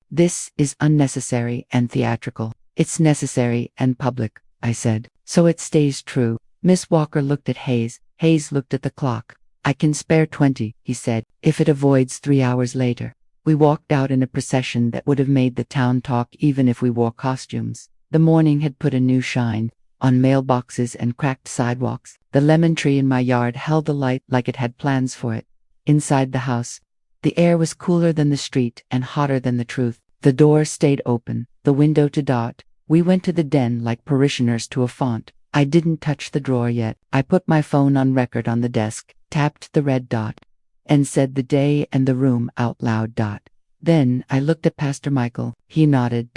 This is unnecessary and theatrical. It's necessary and public, I said. So it stays true. Miss Walker looked at Hayes. Hayes looked at the clock. I can spare 20, he said, if it avoids 3 hours later. We walked out in a procession that would have made the town talk even if we wore costumes. The morning had put a new shine on mailboxes and cracked sidewalks. The lemon tree in my yard held the light like it had plans for it. Inside the house, the air was cooler than the street and hotter than the truth. The door stayed open, the window to dot. We went to the den like parishioners to a font. I didn't touch the drawer yet. I put my phone on record on the desk, tapped the red dot, and said the day and the room out loud. Then I looked at Pastor Michael. He nodded.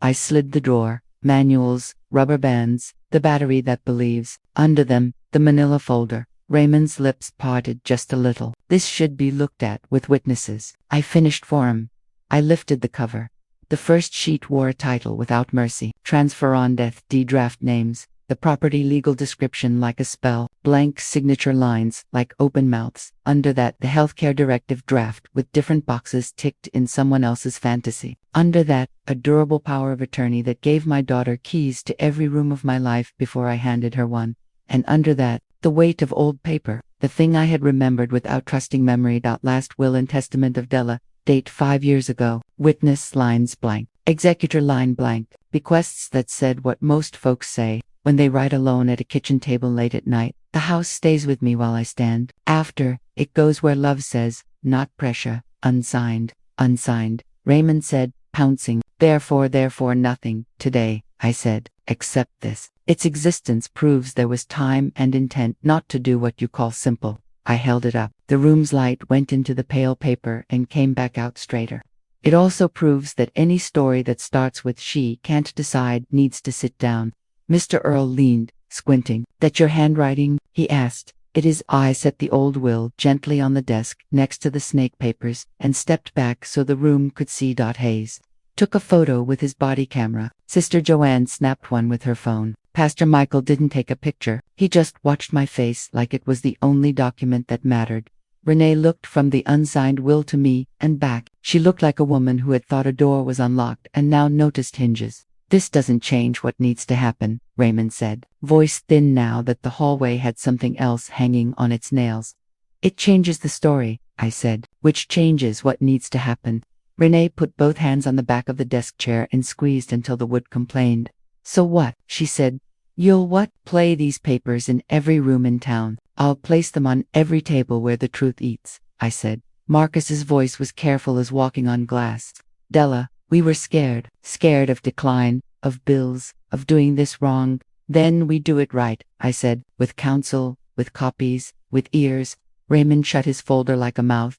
I slid the drawer, manuals, rubber bands, the battery that believes, under them, The manila folder. Raymond's lips parted just a little. This should be looked at with witnesses. I finished for him. I lifted the cover. The first sheet wore a title without mercy. Transfer on death deed draft names. The property legal description like a spell. Blank signature lines like open mouths. Under that the healthcare directive draft with different boxes ticked in someone else's fantasy. Under that a durable power of attorney that gave my daughter keys to every room of my life before I handed her one. And under that the weight of old paper, the thing I had remembered without trusting memory. Last will and testament of Della, date 5 years ago. Witness lines blank. Executor line blank. Bequests that said what most folks say when they write alone at a kitchen table late at night. The house stays with me while I stand. After, it goes where love says, not pressure. Unsigned. Unsigned. Raymond said, pouncing. Therefore nothing, today, I said, except this. Its existence proves there was time and intent not to do what you call simple. I held it up. The room's light went into the pale paper and came back out straighter. It also proves that any story that starts with she can't decide needs to sit down. Mr. Earl leaned, squinting. That your handwriting? He asked. It is. I set the old will gently on the desk next to the snake papers and stepped back so the room could see. Hayes took a photo with his body camera. Sister Joanne snapped one with her phone. Pastor Michael didn't take a picture. He just watched my face like it was the only document that mattered. Renee looked from the unsigned will to me and back. She looked like a woman who had thought a door was unlocked and now noticed hinges. This doesn't change what needs to happen, Raymond said, voice thin now that the hallway had something else hanging on its nails. It changes the story, I said, which changes what needs to happen. Renee put both hands on the back of the desk chair and squeezed until the wood complained. So what? She said. You'll what? Play these papers in every room in town. I'll place them on every table where the truth eats, I said. Marcus's voice was careful as walking on glass. Della, we were scared. Scared of decline, of bills, of doing this wrong. Then we do it right, I said, with counsel, with copies, with ears. Raymond shut his folder like a mouth.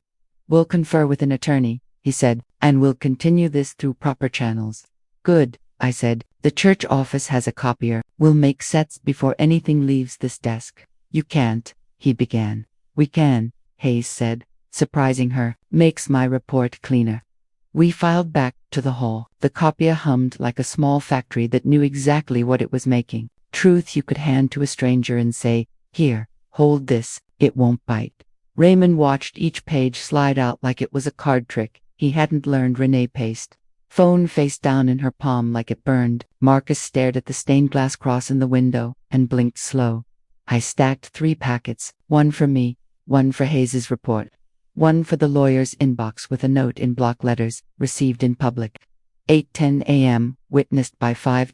We'll confer with an attorney, he said, and we'll continue this through proper channels. Good, I said. The church office has a copier. We'll make sets before anything leaves this desk. You can't, he began. We can, Hayes said, surprising her. Makes my report cleaner. We filed back to the hall. The copier hummed like a small factory that knew exactly what it was making. Truth you could hand to a stranger and say, here, hold this, it won't bite. Raymond watched each page slide out like it was a card trick. He hadn't learned Renee paste. Phone face down in her palm like it burned. Marcus stared at the stained glass cross in the window and blinked slow. I stacked 3 packets, one for me, one for Hayes's report, one for the lawyer's inbox with a note in block letters, received in public. 8:10 a.m., witnessed by 5.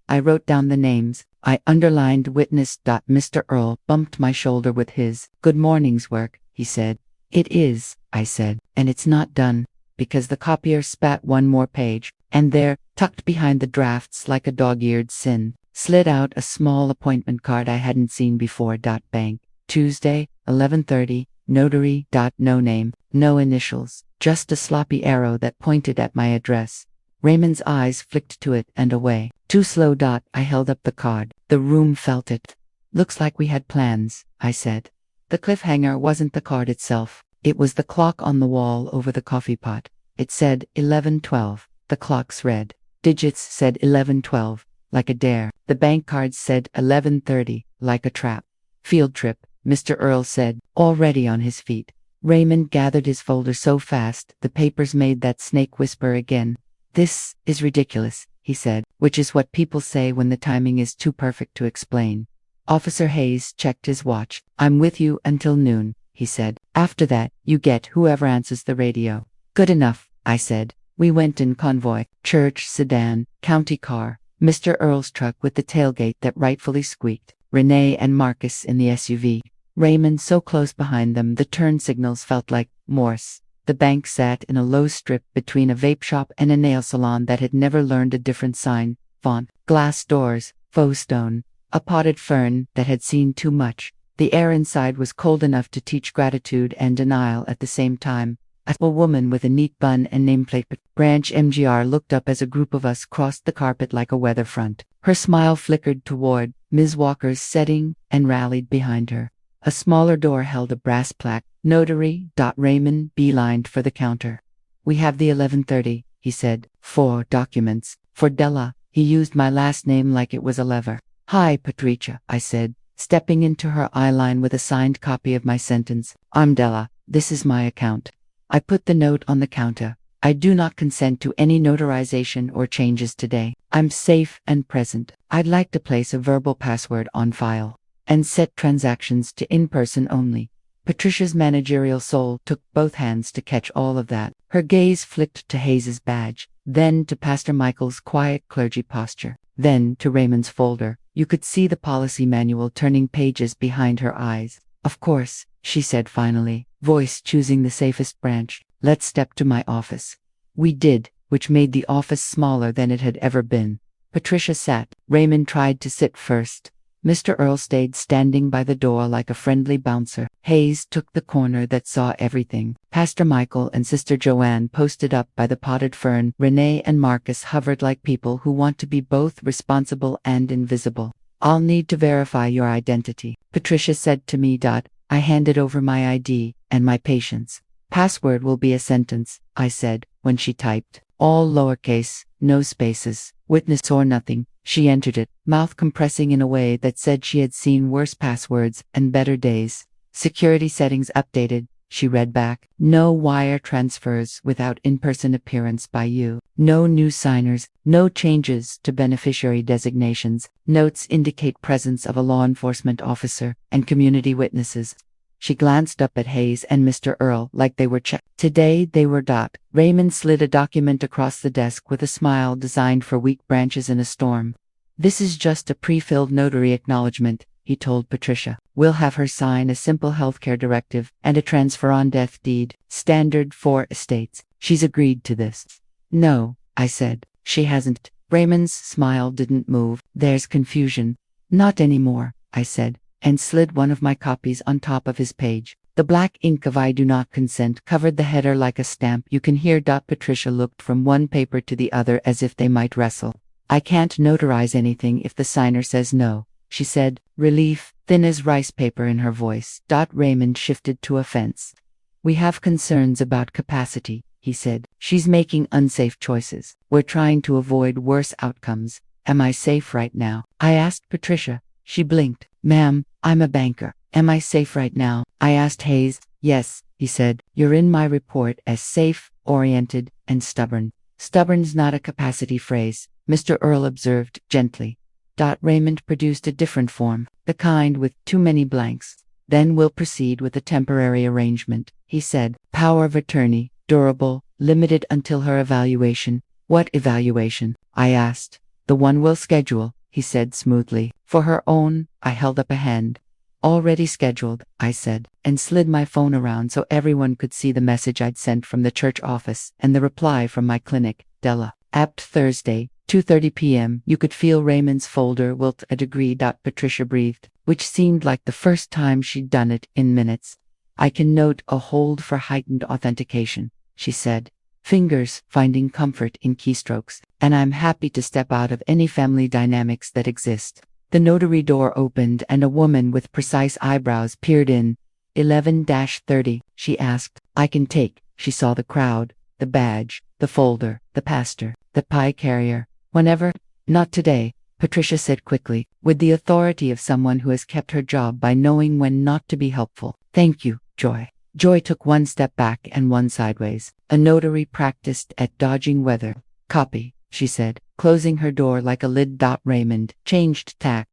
I wrote down the names. I underlined witness. Mr. Earl bumped my shoulder with his. Good morning's work, he said. It is, I said, and it's not done. Because the copier spat one more page, and there, tucked behind the drafts like a dog-eared sin, slid out a small appointment card I hadn't seen before. Bank, Tuesday, 11:30, notary. No name, no initials, just a sloppy arrow that pointed at my address. Raymond's eyes flicked to it and away. Too slow. I held up the card. The room felt it. Looks like we had plans, I said. The cliffhanger wasn't the card itself. It was the clock on the wall over the coffee pot. It said 11:12. The clock's red digits said 11:12, like a dare. The bank cards said 11:30, like a trap. Field trip, Mr. Earl said, already on his feet. Raymond gathered his folder so fast, the papers made that snake whisper again. This is ridiculous, he said, which is what people say when the timing is too perfect to explain. Officer Hayes checked his watch. I'm with you until noon, he said. After that, you get whoever answers the radio. Good enough, I said. We went in convoy, church sedan, county car, Mr. Earl's truck with the tailgate that rightfully squeaked, Renee and Marcus in the SUV. Raymond so close behind them the turn signals felt like Morse. The bank sat in a low strip between a vape shop and a nail salon that had never learned a different sign, font, glass doors, faux stone, a potted fern that had seen too much. The air inside was cold enough to teach gratitude and denial at the same time. A woman with a neat bun and nameplate branch MGR looked up as a group of us crossed the carpet like a weather front. Her smile flickered toward Ms. Walker's setting, and rallied behind her. A smaller door held a brass plaque, Notary. Raymond beelined for the counter. We have the 11:30, he said. 4 documents. For Della. He used my last name like it was a lever. Hi, Patricia, I said, stepping into her eyeline with a signed copy of my sentence. I'm Della. This is my account. I put the note on the counter. I do not consent to any notarization or changes today. I'm safe and present. I'd like to place a verbal password on file and set transactions to in-person only. Patricia's managerial soul took both hands to catch all of that. Her gaze flicked to Hayes's badge, then to Pastor Michael's quiet clergy posture, then to Raymond's folder. You could see the policy manual turning pages behind her eyes. Of course, she said finally, voice choosing the safest branch. Let's step to my office. We did, which made the office smaller than it had ever been. Patricia sat. Raymond tried to sit first. Mr. Earl stayed standing by the door like a friendly bouncer. Hayes took the corner that saw everything. Pastor Michael and Sister Joanne posted up by the potted fern. Renee and Marcus hovered like people who want to be both responsible and invisible. I'll need to verify your identity, Patricia said to me. I handed over my ID and my patience. Password will be a sentence, I said, when she typed. All lowercase, no spaces, witness or nothing. She entered it, mouth compressing in a way that said she had seen worse passwords and better days. Security settings updated, she read back. No wire transfers without in-person appearance by you. No new signers, no changes to beneficiary designations. Notes indicate presence of a law enforcement officer and community witnesses. She glanced up at Hayes and Mr. Earl like they were checked. Today they were. Raymond slid a document across the desk with a smile designed for weak branches in a storm. This is just a pre-filled notary acknowledgement, he told Patricia. We'll have her sign a simple healthcare directive and a transfer on death deed, standard for estates. She's agreed to this. No, I said, she hasn't. Raymond's smile didn't move. There's confusion. Not anymore, I said, and slid one of my copies on top of his page. The black ink of I do not consent covered the header like a stamp. You can hear. Patricia looked from one paper to the other as if they might wrestle. I can't notarize anything if the signer says no, she said, relief thin as rice paper in her voice. Raymond shifted to offense. We have concerns about capacity, he said. She's making unsafe choices. We're trying to avoid worse outcomes. Am I safe right now? I asked Patricia. She blinked. Ma'am, I'm a banker. Am I safe right now? I asked Hayes. Yes, he said. You're in my report as safe, oriented, and stubborn. Stubborn's not a capacity phrase, Mr. Earl observed gently. Raymond produced a different form, the kind with too many blanks. Then we'll proceed with a temporary arrangement, he said. Power of attorney, durable, limited until her evaluation. What evaluation? I asked. The one we'll schedule, he said smoothly. For her own. I held up a hand. Already scheduled, I said, and slid my phone around so everyone could see the message I'd sent from the church office and the reply from my clinic. Della. Apt Thursday, 2:30 p.m. You could feel Raymond's folder wilt a degree. Patricia breathed, which seemed like the first time she'd done it in minutes. I can note a hold for heightened authentication, she said, fingers finding comfort in keystrokes, and I'm happy to step out of any family dynamics that exist. The notary door opened and a woman with precise eyebrows peered in. 11-30, she asked. I can take. She saw the crowd, the badge, the folder, the pastor, the pie carrier. Whenever. Not today, Patricia said quickly, with the authority of someone who has kept her job by knowing when not to be helpful. Thank you, Joy. Joy took one step back and one sideways. A notary practiced at dodging weather. Copy, she said, closing her door like a lid. Raymond changed tack.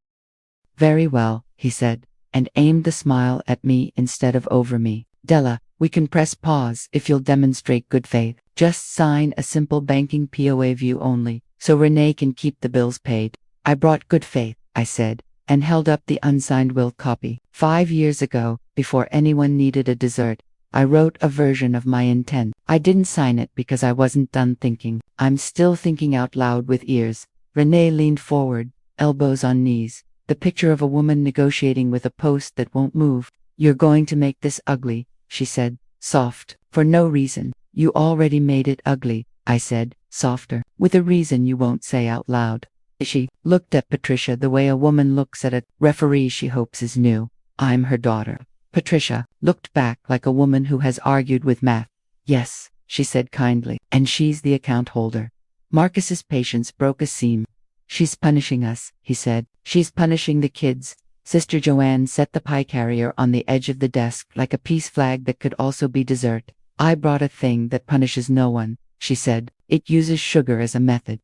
Very well, he said, and aimed the smile at me instead of over me. Della, we can press pause if you'll demonstrate good faith. Just sign a simple banking POA view only, so Renee can keep the bills paid. I brought good faith, I said, and held up the unsigned will copy. 5 years ago, before anyone needed a dessert, I wrote a version of my intent. I didn't sign it because I wasn't done thinking. I'm still thinking out loud with ears. Renee leaned forward, elbows on knees, the picture of a woman negotiating with a post that won't move. You're going to make this ugly, she said, soft, for no reason. You already made it ugly, I said, softer, with a reason you won't say out loud. She looked at Patricia the way a woman looks at a referee she hopes is new. I'm her daughter. Patricia looked back like a woman who has argued with math. Yes, she said kindly, and she's the account holder. Marcus's patience broke a seam. She's punishing us, he said. She's punishing the kids. Sister Joanne set the pie carrier on the edge of the desk like a peace flag that could also be dessert. I brought a thing that punishes no one, she said. It uses sugar as a method.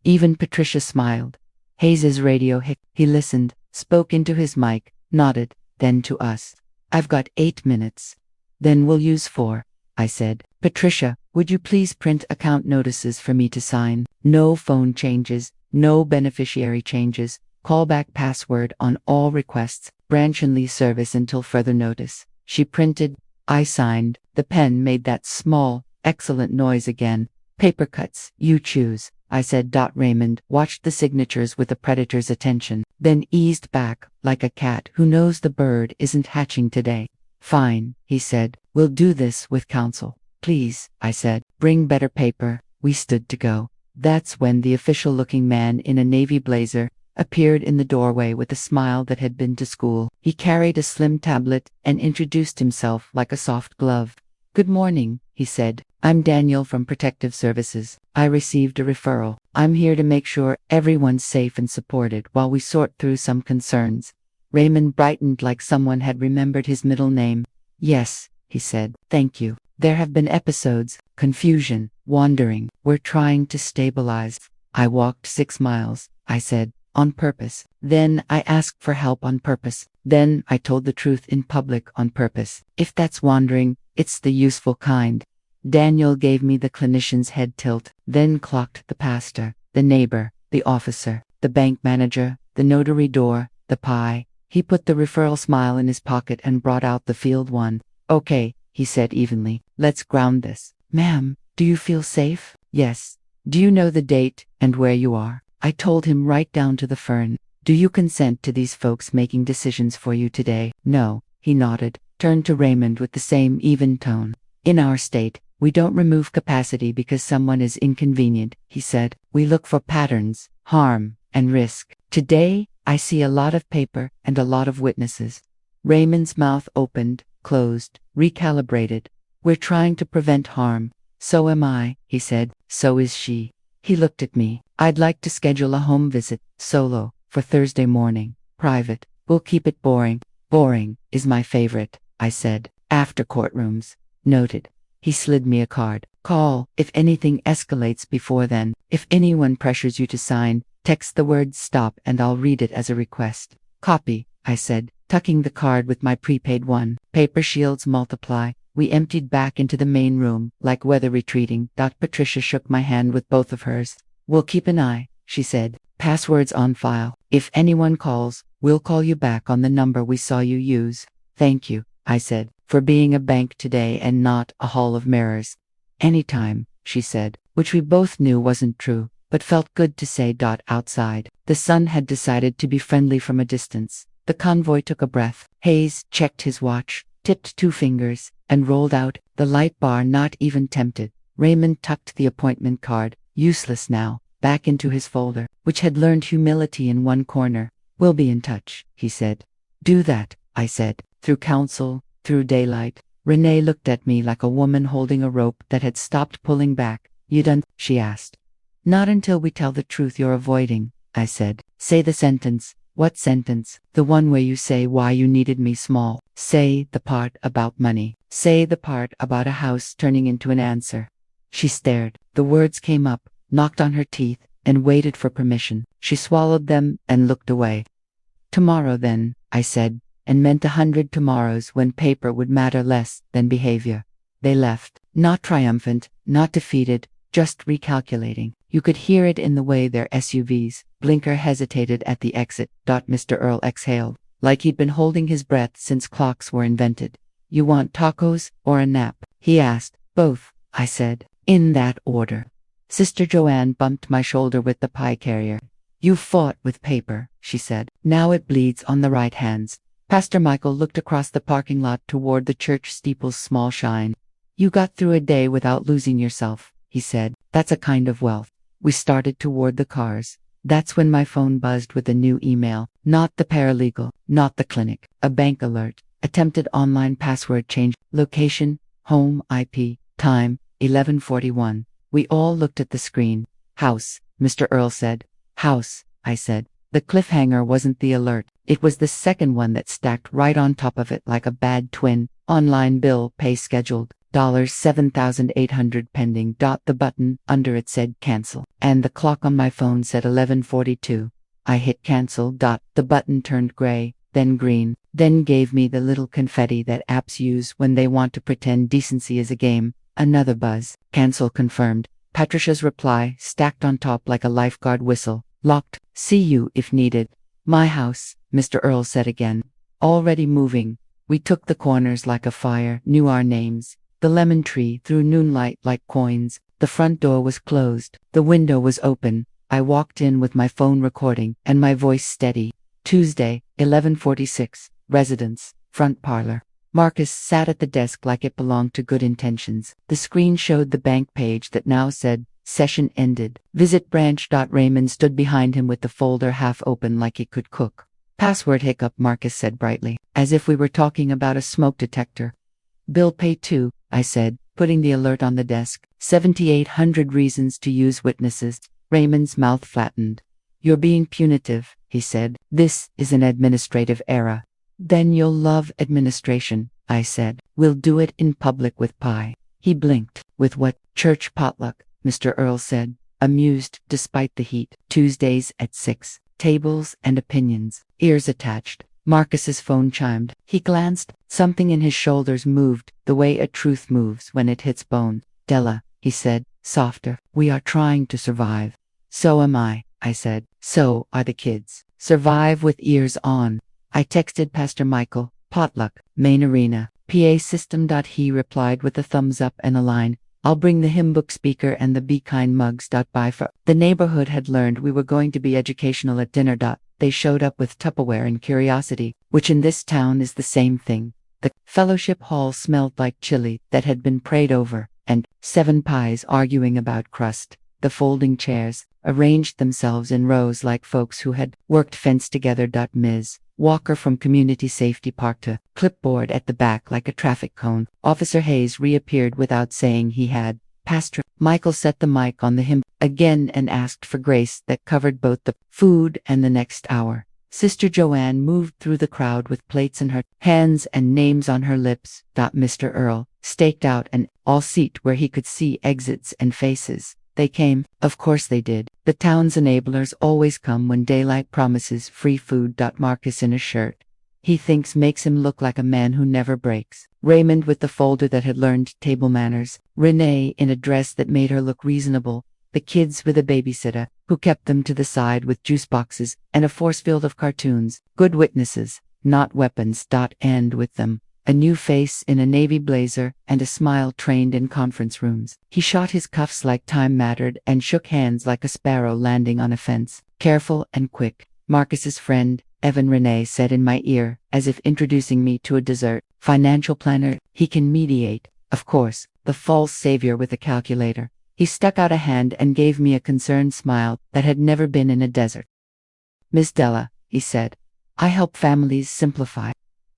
Even Patricia smiled. Hayes's radio he listened, spoke into his mic, nodded, then to us. I've got 8 minutes. Then we'll use 4, I said. Patricia, would you please print account notices for me to sign? No phone changes, no beneficiary changes, callback password on all requests, branch and lease service until further notice. She printed. I signed. The pen made that small, excellent noise again. Paper cuts, you choose, I said. Raymond watched the signatures with a predator's attention, then eased back, like a cat who knows the bird isn't hatching today. Fine, he said, we'll do this with counsel. Please, I said, bring better paper. We stood to go. That's when the official-looking man in a navy blazer appeared in the doorway with a smile that had been to school. He carried a slim tablet and introduced himself like a soft glove. Good morning, he said. I'm Daniel from Protective Services. I received a referral. I'm here to make sure everyone's safe and supported while we sort through some concerns. Raymond brightened like someone had remembered his middle name. Yes, he said. Thank you. There have been episodes, confusion, wandering. We're trying to stabilize. I walked 6 miles, I said, on purpose. Then I asked for help on purpose. Then I told the truth in public on purpose. If that's wandering, it's the useful kind. Daniel gave me the clinician's head tilt, then clocked the pastor, the neighbor, the officer, the bank manager, the notary door, the pie. He put the referral smile in his pocket and brought out the field one. Okay, he said evenly, let's ground this. Ma'am, do you feel safe? Yes. Do you know the date and where you are? I told him right down to the fern. Do you consent to these folks making decisions for you today? No, he nodded, turned to Raymond with the same even tone. In our state, we don't remove capacity because someone is inconvenient, he said. We look for patterns, harm, and risk. Today, I see a lot of paper and a lot of witnesses. Raymond's mouth opened, closed, recalibrated. We're trying to prevent harm. So am I, he said. So is she. He looked at me. I'd like to schedule a home visit, solo, for Thursday morning. Private. We'll keep it boring. Boring is my favorite, I said. After courtrooms. Noted. He slid me a card. Call if anything escalates before then. If anyone pressures you to sign, text the word stop and I'll read it as a request. Copy, I said, tucking the card with my prepaid one. Paper shields multiply. We emptied back into the main room, like weather retreating. Patricia shook my hand with both of hers. We'll keep an eye, she said. Passwords on file. If anyone calls, we'll call you back on the number we saw you use. Thank you, I said, for being a bank today and not a hall of mirrors. Anytime, she said, which we both knew wasn't true, but felt good to say. Outside, the sun had decided to be friendly from a distance. The convoy took a breath. Hayes checked his watch, tipped 2 fingers, and rolled out, the light bar not even tempted. Raymond tucked the appointment card, useless now, back into his folder, which had learned humility in one corner. We'll be in touch, he said. Do that, I said, through counsel, through daylight. Renee looked at me like a woman holding a rope that had stopped pulling back. You done? She asked. Not until we tell the truth you're avoiding, I said. Say the sentence. What sentence? The one where you say why you needed me small. Say the part about money. Say the part about a house turning into an answer. She stared. The words came up, knocked on her teeth, and waited for permission. She swallowed them and looked away. Tomorrow then, I said, and meant 100 tomorrows when paper would matter less than behavior. They left, not triumphant, not defeated, just recalculating. You could hear it in the way their SUV's blinker hesitated at the exit. Mr. Earl exhaled, like he'd been holding his breath since clocks were invented. You want tacos or a nap? He asked. Both, I said, in that order. Sister Joanne bumped my shoulder with the pie carrier. You fought with paper, she said. Now it bleeds on the right hands. Pastor Michael looked across the parking lot toward the church steeple's small shine. You got through a day without losing yourself, he said. That's a kind of wealth. We started toward the cars. That's when my phone buzzed with a new email. Not the paralegal, not the clinic. A bank alert. Attempted online password change. Location, home IP, time, 11:41. We all looked at the screen. House, Mr. Earl said. House, I said. The cliffhanger wasn't the alert. It was the second one that stacked right on top of it like a bad twin. Online bill, pay scheduled. $7,800 pending. The button under it said cancel. And the clock on my phone said 11:42. I hit cancel. The button turned gray, then green, then gave me the little confetti that apps use when they want to pretend decency is a game. Another buzz. Cancel confirmed. Patricia's reply, stacked on top like a lifeguard whistle. Locked. See you if needed. My house, Mr. Earl said again. Already moving. We took the corners like a fire, knew our names. The lemon tree threw noonlight like coins. The front door was closed. The window was open. I walked in with my phone recording and my voice steady. Tuesday, 11:46. Residence, front parlor. Marcus sat at the desk like it belonged to good intentions. The screen showed the bank page that now said, session ended. Visit branch. Raymond stood behind him with the folder half open like he could cook. Password hiccup, Marcus said brightly, as if we were talking about a smoke detector. Bill pay too, I said, putting the alert on the desk. 7,800 reasons to use witnesses. Raymond's mouth flattened. You're being punitive, he said. This is an administrative error. Then you'll love administration, I said. We'll do it in public with pie. He blinked. With what? Church potluck, Mr. Earl said, amused despite the heat. Tuesdays at 6. Tables and opinions. Ears attached. Marcus's phone chimed. He glanced. Something in his shoulders moved, the way a truth moves when it hits bone. Della, he said, softer. We are trying to survive. So am I said. So are the kids. Survive with ears on. I texted Pastor Michael. Potluck, main arena, PA system. He replied with a thumbs up and a line. I'll bring the hymn book speaker and the Be Kind mugs. By for the neighborhood had learned we were going to be educational at dinner. They showed up with Tupperware and curiosity, which in this town is the same thing. The fellowship hall smelled like chili that had been prayed over, and 7 pies arguing about crust. The folding chairs arranged themselves in rows like folks who had worked fence together. Ms. Walker from Community Safety parked a clipboard at the back like a traffic cone. Officer Hayes reappeared without saying he had. Pastor Michael set the mic on the hymn again and asked for grace that covered both the food and the next hour. Sister Joanne moved through the crowd with plates in her hands and names on her lips. Mr. Earl staked out an all-seat where he could see exits and faces. They came, of course they did. The town's enablers always come when daylight promises free food. Marcus in a shirt he thinks makes him look like a man who never breaks. Raymond with the folder that had learned table manners. Renee in a dress that made her look reasonable. The kids with a babysitter who kept them to the side with juice boxes and a force field of cartoons. Good witnesses, not weapons. And with them, a new face in a navy blazer and a smile trained in conference rooms. He shot his cuffs like time mattered and shook hands like a sparrow landing on a fence. Careful and quick, Marcus's friend, Evan Renee said in my ear, as if introducing me to a dessert. Financial planner, he can mediate, of course, the false savior with a calculator. He stuck out a hand and gave me a concerned smile that had never been in a desert. Miss Della, he said, I help families simplify.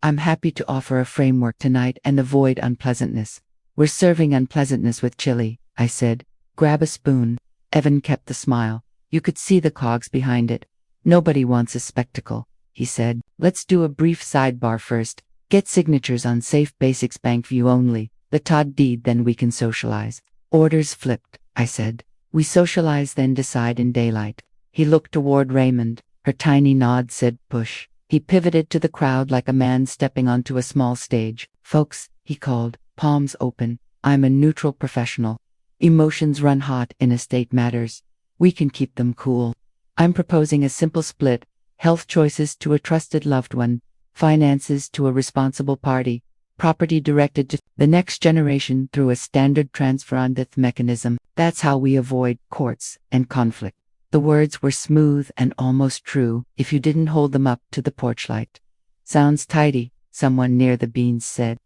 I'm happy to offer a framework tonight and avoid unpleasantness. We're serving unpleasantness with chili, I said. Grab a spoon. Evan kept the smile. You could see the cogs behind it. Nobody wants a spectacle, he said. Let's do a brief sidebar first. Get signatures on Safe Basics Bank View only. The Todd deed, then we can socialize. Orders flipped, I said. We socialize then decide in daylight. He looked toward Raymond. Her tiny nod said push. He pivoted to the crowd like a man stepping onto a small stage. Folks, he called, palms open. I'm a neutral professional. Emotions run hot in estate matters. We can keep them cool. I'm proposing a simple split. Health choices to a trusted loved one. Finances to a responsible party. Property directed to the next generation through a standard transfer on death mechanism. That's how we avoid courts and conflict. The words were smooth and almost true if you didn't hold them up to the porch light. Sounds tidy, someone near the beans said.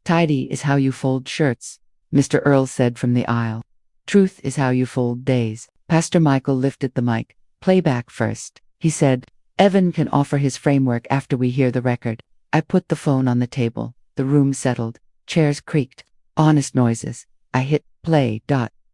Tidy is how you fold shirts, Mr. Earl said from the aisle. Truth is how you fold days. Pastor Michael lifted the mic. Playback first, he said. Evan can offer his framework after we hear the record. I put the phone on the table. The room settled. Chairs creaked. Honest noises. I hit play.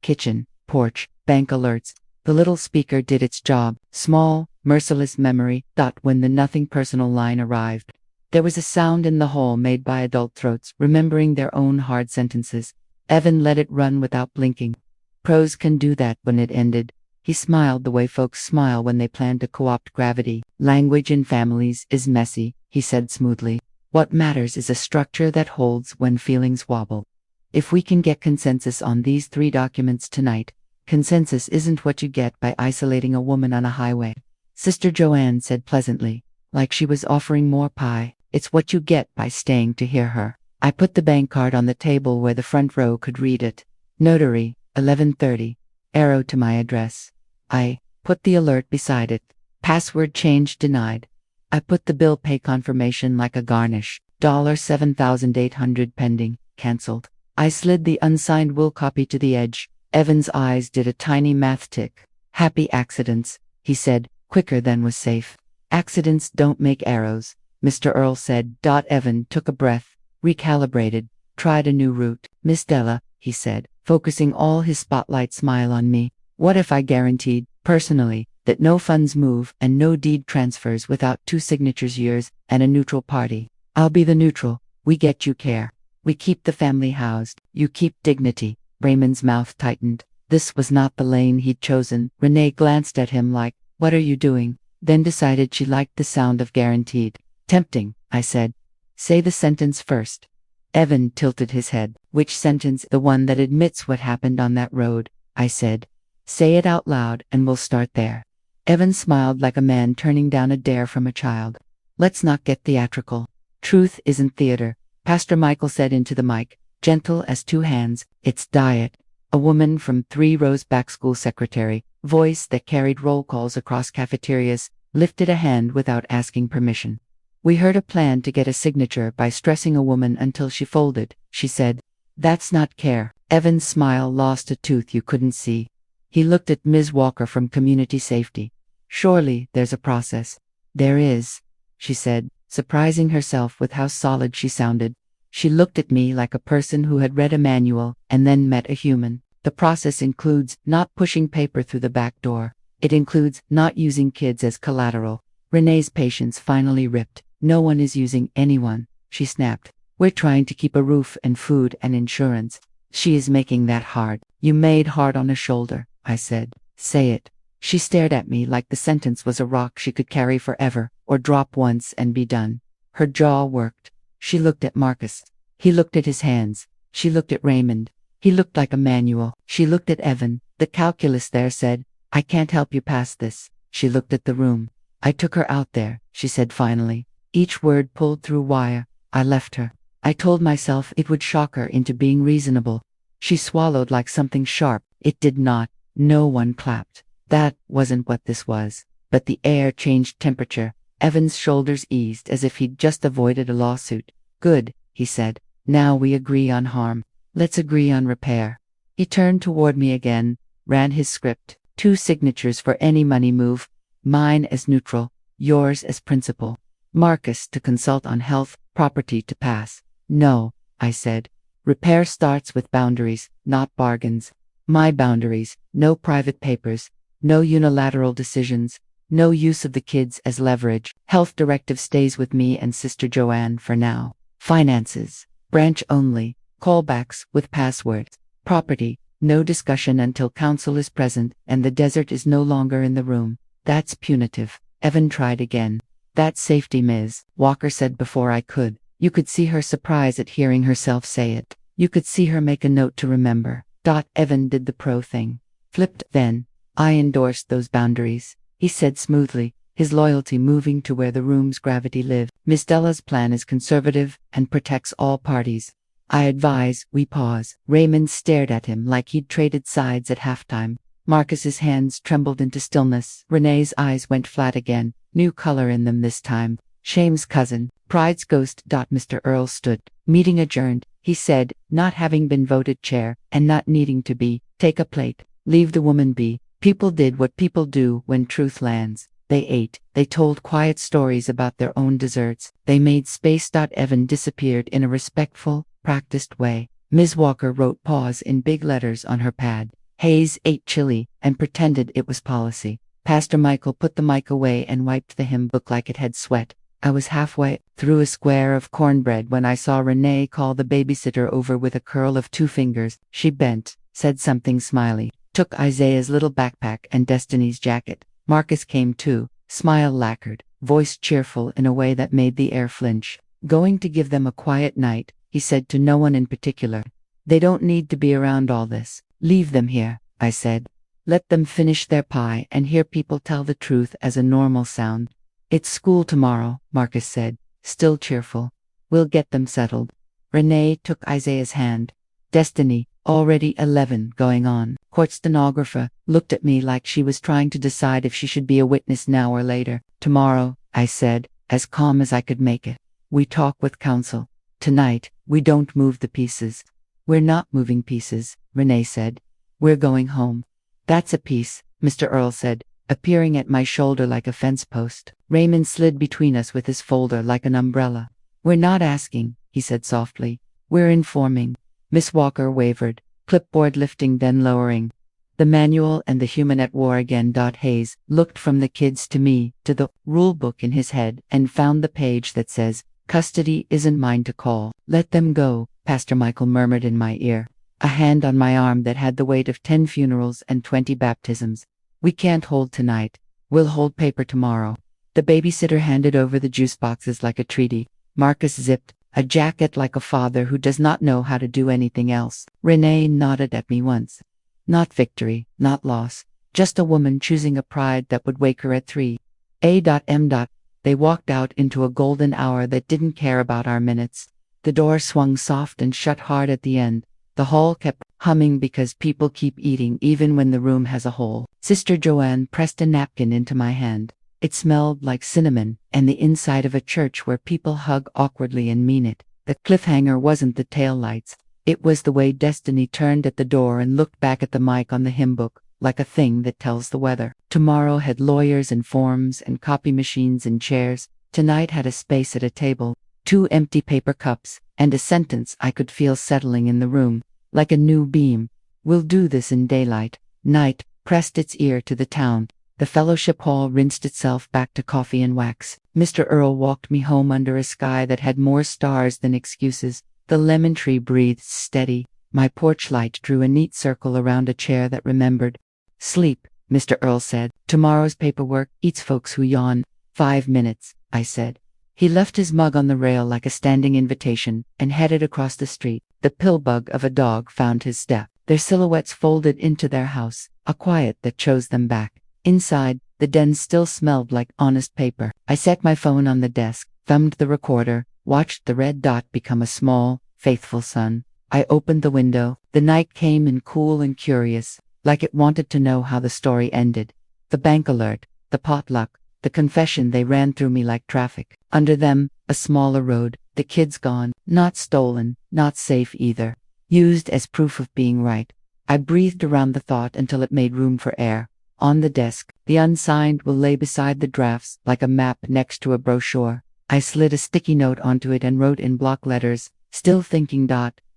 Kitchen, porch, bank alerts. The little speaker did its job. Small, merciless memory. When the nothing personal line arrived. There was a sound in the hall made by adult throats, remembering their own hard sentences. Evan let it run without blinking. Pros can do that. When it ended, he smiled the way folks smile when they plan to co-opt gravity. Language in families is messy, he said smoothly. What matters is a structure that holds when feelings wobble. If we can get consensus on these 3 documents tonight, consensus isn't what you get by isolating a woman on a highway. Sister Joanne said pleasantly, like she was offering more pie. It's what you get by staying to hear her. I put the bank card on the table where the front row could read it. Notary, 11:30. Arrow to my address. I put the alert beside it. Password change denied. I put the bill pay confirmation like a garnish. $7,800 pending. Cancelled. I slid the unsigned will copy to the edge. Evan's eyes did a tiny math tick. Happy accidents, he said, quicker than was safe. Accidents don't make arrows, Mr. Earl said. Evan took a breath, recalibrated, tried a new route. Miss Della, he said, focusing all his spotlight smile on me. What if I guaranteed, personally, that no funds move and no deed transfers without 2 signatures, yours and a neutral party? I'll be the neutral. We get you care. We keep the family housed. You keep dignity. Raymond's mouth tightened. This was not the lane he'd chosen. Renee glanced at him like, what are you doing? Then decided she liked the sound of guaranteed. Tempting, I said. Say the sentence first. Evan tilted his head. Which sentence? The one that admits what happened on that road, I said. Say it out loud and we'll start there. Evan smiled like a man turning down a dare from a child. Let's not get theatrical. Truth isn't theater, Pastor Michael said into the mic, gentle as 2 hands. It's diet. A woman from 3 rows back, school secretary, voice that carried roll calls across cafeterias, lifted a hand without asking permission. We heard a plan to get a signature by stressing a woman until she folded, she said. That's not care. Evan's smile lost a tooth you couldn't see. He looked at Ms. Walker from Community Safety. Surely there's a process. There is, she said, surprising herself with how solid she sounded. She looked at me like a person who had read a manual and then met a human. The process includes not pushing paper through the back door. It includes not using kids as collateral. Renee's patience finally ripped. No one is using anyone, she snapped. We're trying to keep a roof and food and insurance. She is making that hard. You made hard on a shoulder, I said. Say it. She stared at me like the sentence was a rock she could carry forever, or drop once and be done. Her jaw worked. She looked at Marcus. He looked at his hands. She looked at Raymond. He looked like a manual. She looked at Evan. The calculus there said, I can't help you pass this. She looked at the room. I took her out there, she said finally. Each word pulled through wire. I left her. I told myself it would shock her into being reasonable. She swallowed like something sharp. It did not. No one clapped. That wasn't what this was. But the air changed temperature. Evan's shoulders eased as if he'd just avoided a lawsuit. Good, he said. Now we agree on harm. Let's agree on repair. He turned toward me again, ran his script. 2 signatures for any money move. Mine as neutral, yours as principal. Marcus to consult on health, property to pass. No, I said. Repair starts with boundaries, not bargains. My boundaries, no private papers, no unilateral decisions, no use of the kids as leverage. Health directive stays with me and Sister Joanne for now. Finances, branch only, callbacks with passwords. Property, no discussion until counsel is present and the desert is no longer in the room. That's punitive. Evan tried again. That's safety, Ms. Walker said before I could. You could see her surprise at hearing herself say it. You could see her make a note to remember. Evan did the pro thing. Flipped. Then, I endorsed those boundaries, he said smoothly, his loyalty moving to where the room's gravity lived. Miss Della's plan is conservative and protects all parties. I advise we pause. Raymond stared at him like he'd traded sides at halftime. Marcus's hands trembled into stillness. Renee's eyes went flat again, new color in them this time. Shame's cousin, pride's ghost. Mr. Earl stood. Meeting adjourned, he said, not having been voted chair, and not needing to be. Take a plate. Leave the woman be. People did what people do when truth lands. They ate. They told quiet stories about their own desserts. They made space. Evan disappeared in a respectful, practiced way. Ms. Walker wrote pause in big letters on her pad. Hayes ate chili and pretended it was policy. Pastor Michael put the mic away and wiped the hymn book like it had sweat. I was halfway through a square of cornbread when I saw Renee call the babysitter over with a curl of 2 fingers. She bent, said something smiley, took Isaiah's little backpack and Destiny's jacket. Marcus came too, smile lacquered, voice cheerful in a way that made the air flinch. Going to give them a quiet night, he said to no one in particular. They don't need to be around all this. Leave them here, I said. Let them finish their pie and hear people tell the truth as a normal sound. It's school tomorrow, Marcus said, still cheerful. We'll get them settled. Renee took Isaiah's hand. Destiny, already 11, going on. Court stenographer, looked at me like she was trying to decide if she should be a witness now or later. Tomorrow, I said, as calm as I could make it. We talk with counsel. Tonight, we don't move the pieces. We're not moving pieces, Renee said. We're going home. That's a piece, Mr. Earl said, appearing at my shoulder like a fence post. Raymond slid between us with his folder like an umbrella. We're not asking, he said softly. We're informing. Miss Walker wavered, clipboard lifting then lowering. The manual and the human at war again. Hayes looked from the kids to me, to the rule book in his head, and found the page that says, "Custody isn't mine to call. Let them go," Pastor Michael murmured in my ear. A hand on my arm that had the weight of 10 funerals and 20 baptisms. "We can't hold tonight. We'll hold paper tomorrow." The babysitter handed over the juice boxes like a treaty. Marcus zipped a jacket like a father who does not know how to do anything else. Renee nodded at me once. Not victory, not loss. Just a woman choosing a pride that would wake her at 3 a.m. They walked out into a golden hour that didn't care about our minutes. The door swung soft and shut hard at the end. The hall kept humming because people keep eating even when the room has a hole. Sister Joanne pressed a napkin into my hand. It smelled like cinnamon and the inside of a church where people hug awkwardly and mean it. The cliffhanger wasn't the tail lights. It was the way Destiny turned at the door and looked back at the mic on the hymn book, like a thing that tells the weather. Tomorrow had lawyers and forms and copy machines and chairs. Tonight had a space at a table, 2 empty paper cups, and a sentence I could feel settling in the room, like a new beam. "We'll do this in daylight." Night pressed its ear to the town. The fellowship hall rinsed itself back to coffee and wax. Mr. Earl walked me home under a sky that had more stars than excuses. The lemon tree breathed steady. My porch light drew a neat circle around a chair that remembered. "Sleep," Mr. Earl said. "Tomorrow's paperwork eats folks who yawn." 5 minutes, I said. He left his mug on the rail like a standing invitation and headed across the street. The pill-bug of a dog found his step. Their silhouettes folded into their house, a quiet that chose them back. Inside, the den still smelled like honest paper. I set my phone on the desk, thumbed the recorder, watched the red dot become a small, faithful sun. I opened the window. The night came in cool and curious, like it wanted to know how the story ended. The bank alert, the potluck, the confession, they ran through me like traffic. Under them, a smaller road, the kids gone, not stolen, not safe either. Used as proof of being right. I breathed around the thought until it made room for air. On the desk, the unsigned will lay beside the drafts like a map next to a brochure. I slid a sticky note onto it and wrote in block letters, "Still thinking."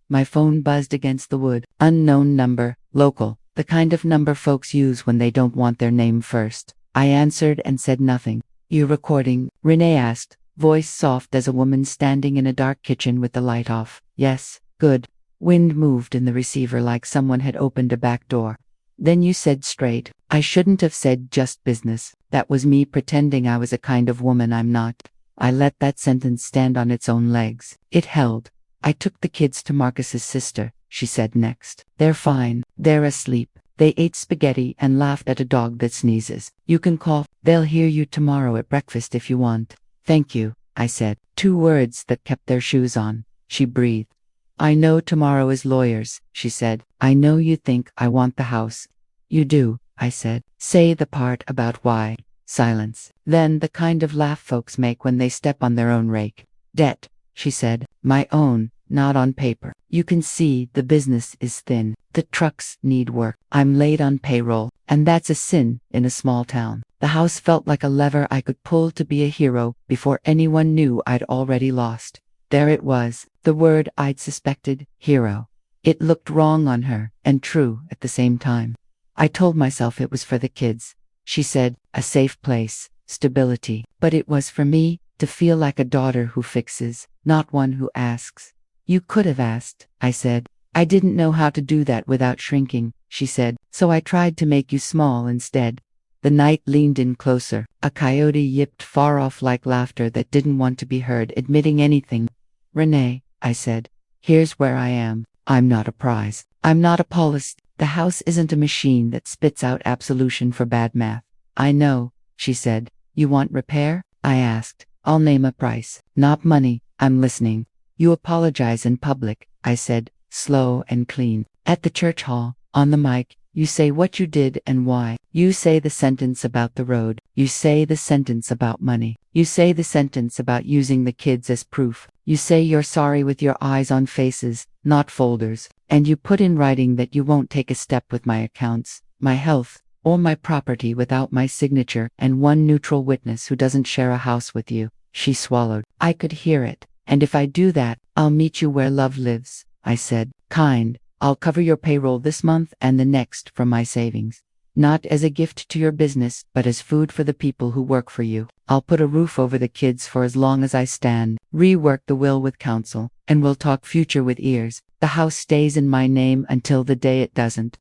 My phone buzzed against the wood. Unknown number, local, the kind of number folks use when they don't want their name first. I answered and said nothing. "You recording?" Renee asked, voice soft as a woman standing in a dark kitchen with the light off. "Yes." "Good." Wind moved in the receiver like someone had opened a back door. "Then you said straight." I shouldn't have said just business. That was me pretending I was a kind of woman I'm not. I let that sentence stand on its own legs. It held. "I took the kids to Marcus's sister," she said next. "They're fine. They're asleep. They ate spaghetti and laughed at a dog that sneezes. You can call. They'll hear you tomorrow at breakfast if you want." "Thank you," I said. 2 words that kept their shoes on. She breathed. "I know tomorrow is lawyers," she said. "I know you think I want the house." "You do," I said. "Say the part about why." Silence. Then the kind of laugh folks make when they step on their own rake. "Debt," she said. "My own, not on paper. You can see the business is thin. The trucks need work. I'm late on payroll, and that's a sin in a small town. The house felt like a lever I could pull to be a hero before anyone knew I'd already lost. There it was, the word I'd suspected, hero. It looked wrong on her, and true at the same time. I told myself it was for the kids. She said, a safe place, stability. But it was for me, to feel like a daughter who fixes, not one who asks. You could have asked, I said. I didn't know how to do that without shrinking, she said, so I tried to make you small instead. The night leaned in closer. A coyote yipped far off like laughter that didn't want to be heard, admitting anything. Renee, I said, here's where I am. I'm not a prize. I'm not a police. The house isn't a machine that spits out absolution for bad math. I know, she said. You want repair? I asked. I'll name a price. Not money. I'm listening. You apologize in public, I said, slow and clean. At the church hall, on the mic, you say what you did and why. You say the sentence about the road. You say the sentence about money. You say the sentence about using the kids as proof. You say you're sorry with your eyes on faces, not folders. And you put in writing that you won't take a step with my accounts, my health, or my property without my signature and one neutral witness who doesn't share a house with you. She swallowed. I could hear it. And if I do that, I'll meet you where love lives, I said. Kind. I'll cover your payroll this month and the next from my savings. Not as a gift to your business, but as food for the people who work for you. I'll put a roof over the kids for as long as I stand, rework the will with counsel, and we'll talk future with ears. The house stays in my name until the day it doesn't.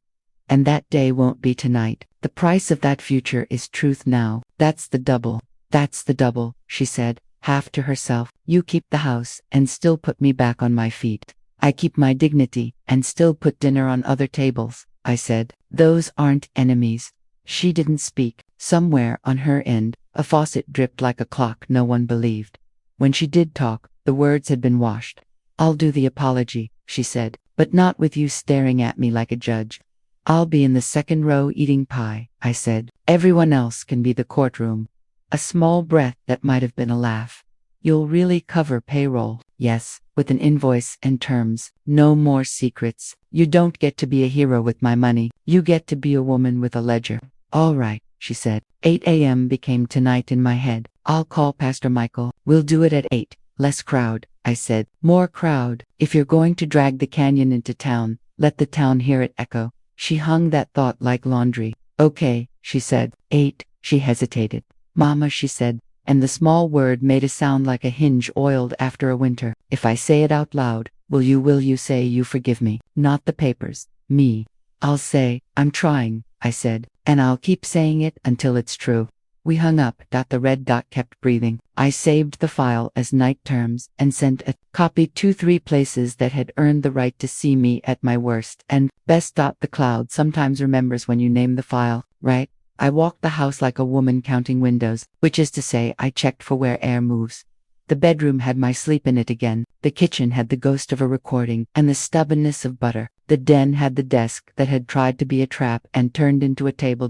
And that day won't be tonight. The price of that future is truth now. That's the double. That's the double, she said, half to herself. You keep the house and still put me back on my feet. I keep my dignity and still put dinner on other tables, I said. Those aren't enemies. She didn't speak. Somewhere on her end, a faucet dripped like a clock no one believed. When she did talk, the words had been washed. I'll do the apology, she said, but not with you staring at me like a judge. I'll be in the second row eating pie, I said. Everyone else can be the courtroom. A small breath that might have been a laugh. You'll really cover payroll? Yes, with an invoice and terms. No more secrets. You don't get to be a hero with my money. You get to be a woman with a ledger. All right, she said. 8 a.m. became tonight in my head. I'll call Pastor Michael. We'll do it at 8. Less crowd, I said. More crowd. If you're going to drag the canyon into town, let the town hear it echo. She hung that thought like laundry. Okay, she said. 8. She hesitated. Mama, she said, and the small word made a sound like a hinge oiled after a winter. If I say it out loud, will you say you forgive me? Not the papers. Me. I'll say, I'm trying, I said, and I'll keep saying it until it's true. We hung up. The red dot kept breathing. I saved the file as night terms and sent a copy to 3 places that had earned the right to see me at my worst and best. The cloud sometimes remembers when you name the file, right? I walked the house like a woman counting windows, which is to say I checked for where air moves. The bedroom had my sleep in it again. The kitchen had the ghost of a recording and the stubbornness of butter. The den had the desk that had tried to be a trap and turned into a table.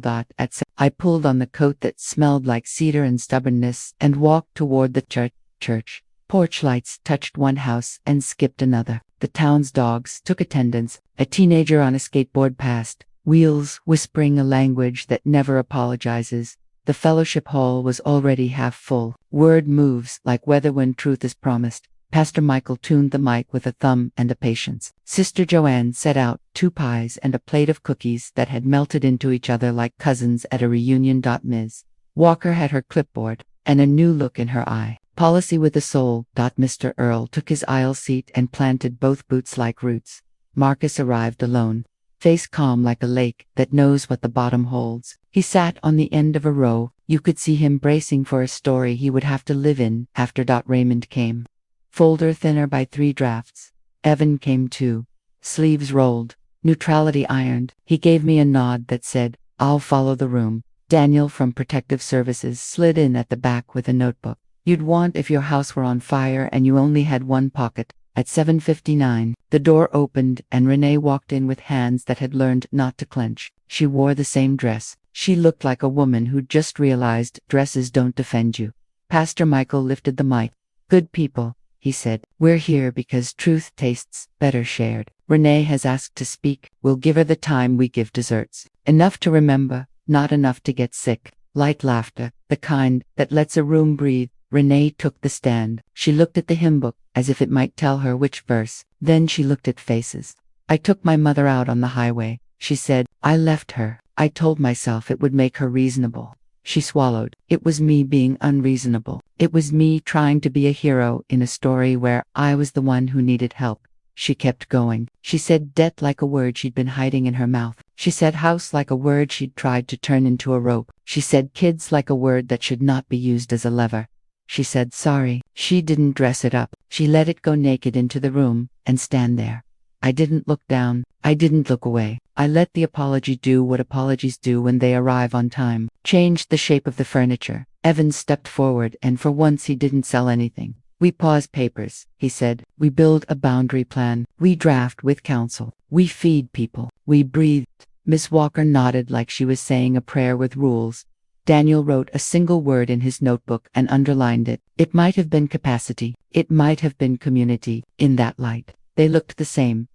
I pulled on the coat that smelled like cedar and stubbornness and walked toward the church. Porch lights touched one house and skipped another. The town's dogs took attendance. A teenager on a skateboard passed, wheels whispering a language that never apologizes. The fellowship hall was already half full. Word moves like weather when truth is promised. Pastor Michael tuned the mic with a thumb and a patience. Sister Joanne set out 2 pies and a plate of cookies that had melted into each other like cousins at a reunion. Ms. Walker had her clipboard and a new look in her eye. Policy with a soul. Mr. Earl took his aisle seat and planted both boots like roots. Marcus arrived alone, face calm like a lake that knows what the bottom holds. He sat on the end of a row. You could see him bracing for a story he would have to live in after. Raymond came. Folder thinner by 3 drafts. Evan came too. Sleeves rolled. Neutrality ironed. He gave me a nod that said, I'll follow the room. Daniel from Protective Services slid in at the back with a notebook. You'd want if your house were on fire and you only had one pocket. At 7:59, the door opened and Renee walked in with hands that had learned not to clench. She wore the same dress. She looked like a woman who'd just realized dresses don't defend you. Pastor Michael lifted the mic. Good people, he said. We're here because truth tastes better shared. Renee has asked to speak. We'll give her the time we give desserts. Enough to remember, not enough to get sick. Light laughter, the kind that lets a room breathe. Renee took the stand. She looked at the hymn book, as if it might tell her which verse. Then she looked at faces. I took my mother out on the highway, she said. I left her. I told myself it would make her reasonable. She swallowed. It was me being unreasonable. It was me trying to be a hero in a story where I was the one who needed help. She kept going. She said debt like a word she'd been hiding in her mouth. She said house like a word she'd tried to turn into a rope. She said kids like a word that should not be used as a lever. She said sorry. She didn't dress it up. She let it go naked into the room and stand there. I didn't look down. I didn't look away. I let the apology do what apologies do when they arrive on time. Changed the shape of the furniture. Evans stepped forward, and for once he didn't sell anything. We pause papers, he said. We build a boundary plan. We draft with counsel. We feed people. We breathed. Miss Walker nodded like she was saying a prayer with rules. Daniel wrote a single word in his notebook and underlined it. It might have been capacity. It might have been community. In that light, they looked the same.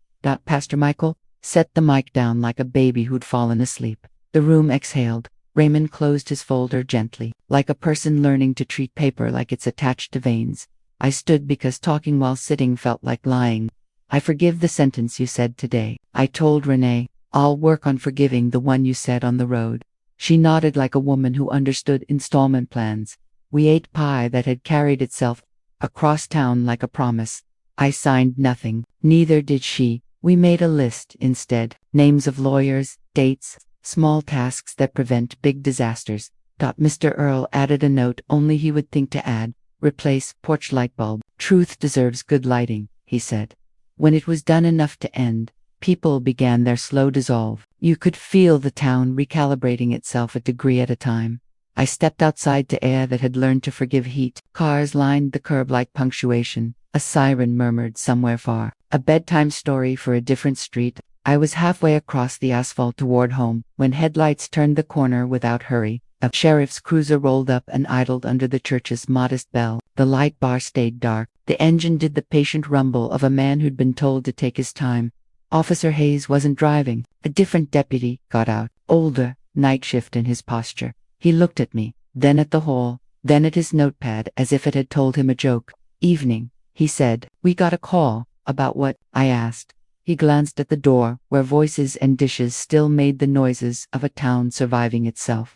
Pastor Michael set the mic down like a baby who'd fallen asleep. The room exhaled. Raymond closed his folder gently, like a person learning to treat paper like it's attached to veins. I stood because talking while sitting felt like lying. I forgive the sentence you said today. I told Renee, I'll work on forgiving the one you said on the road. She nodded like a woman who understood installment plans. We ate pie that had carried itself across town like a promise. I signed nothing. Neither did she. We made a list instead. Names of lawyers, dates, small tasks that prevent big disasters. Mr. Earl added a note only he would think to add. Replace porch light bulb. Truth deserves good lighting, he said. When it was done enough to end, people began their slow dissolve. You could feel the town recalibrating itself a degree at a time. I stepped outside to air that had learned to forgive heat. Cars lined the curb like punctuation. A siren murmured somewhere far. A bedtime story for a different street. I was halfway across the asphalt toward home when headlights turned the corner without hurry. A sheriff's cruiser rolled up and idled under the church's modest bell. The light bar stayed dark. The engine did the patient rumble of a man who'd been told to take his time. Officer Hayes wasn't driving. A different deputy got out, older, night shift in his posture. He looked at me, then at the hall, then at his notepad as if it had told him a joke. Evening, he said. We got a call. About what? I asked. He glanced at the door, where voices and dishes still made the noises of a town surviving itself.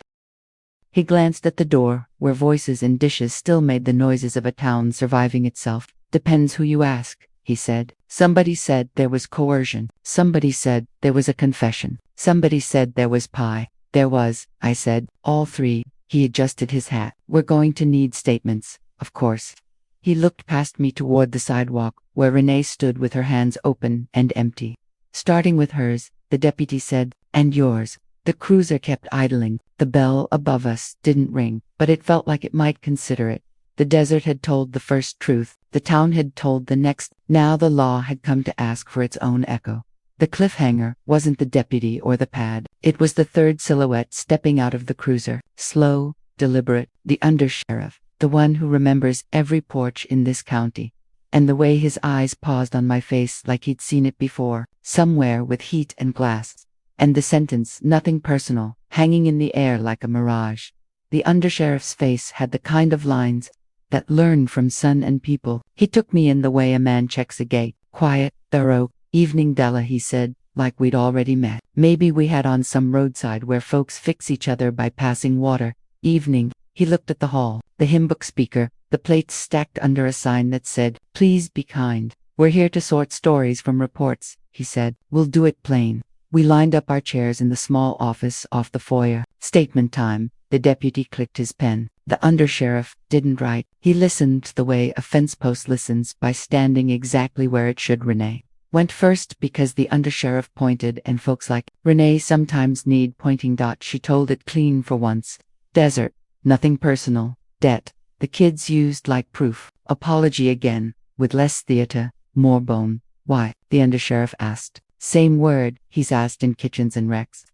He glanced at the door, where voices and dishes still made the noises of a town surviving itself. Depends who you ask, he said. Somebody said there was coercion. Somebody said there was a confession. Somebody said there was pie. There was, I said, all three. He adjusted his hat. We're going to need statements, of course. He looked past me toward the sidewalk, where Renee stood with her hands open and empty. Starting with hers, the deputy said, and yours. The cruiser kept idling. The bell above us didn't ring, but it felt like it might consider it. The desert had told the first truth. The town had told the next. Now the law had come to ask for its own echo. The cliffhanger wasn't the deputy or the pad. It was the third silhouette stepping out of the cruiser. Slow, deliberate, the undersheriff, the one who remembers every porch in this county. And the way his eyes paused on my face like he'd seen it before, somewhere with heat and glass. And the sentence, nothing personal, hanging in the air like a mirage. The undersheriff's face had the kind of lines that learn from sun and people. He took me in the way a man checks a gate. Quiet, thorough. Evening, Della, he said, like we'd already met. Maybe we had on some roadside where folks fix each other by passing water. Evening. He looked at the hall, the hymn book speaker, the plates stacked under a sign that said, please be kind. We're here to sort stories from reports, he said. We'll do it plain. We lined up our chairs in the small office off the foyer. Statement time. The deputy clicked his pen. The undersheriff didn't write. He listened the way a fence post listens, by standing exactly where it should. Renee went first because the undersheriff pointed, and folks like Renee sometimes need pointing. She told it clean for once. Desert. Nothing personal. Debt. The kids used like proof. Apology again, with less theater, more bone. Why? The undersheriff asked. Same word he's asked in kitchens and recs.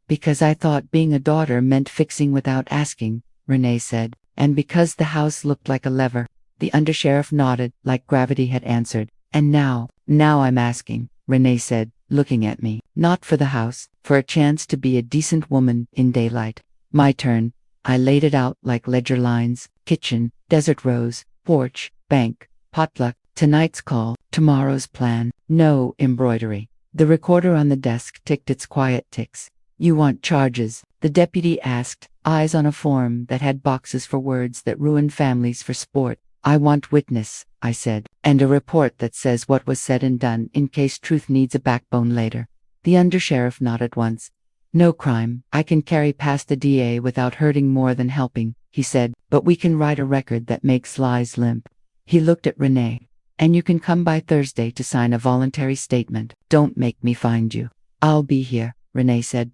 Because I thought being a daughter meant fixing without asking, Renee said. And because the house looked like a lever. The undersheriff nodded, like gravity had answered. And now I'm asking, Renee said, looking at me. Not for the house, for a chance to be a decent woman in daylight. My turn. I laid it out like ledger lines: kitchen, desert rose, porch, bank, potluck, tonight's call, tomorrow's plan. No embroidery. The recorder on the desk ticked its quiet ticks. You want charges? The deputy asked, eyes on a form that had boxes for words that ruined families for sport. I want witness, I said, and a report that says what was said and done in case truth needs a backbone later. The undersheriff nodded once. No crime. I can carry past the DA without hurting more than helping, he said, but we can write a record that makes lies limp. He looked at Renee. And you can come by Thursday to sign a voluntary statement. Don't make me find you. I'll be here, Renee said.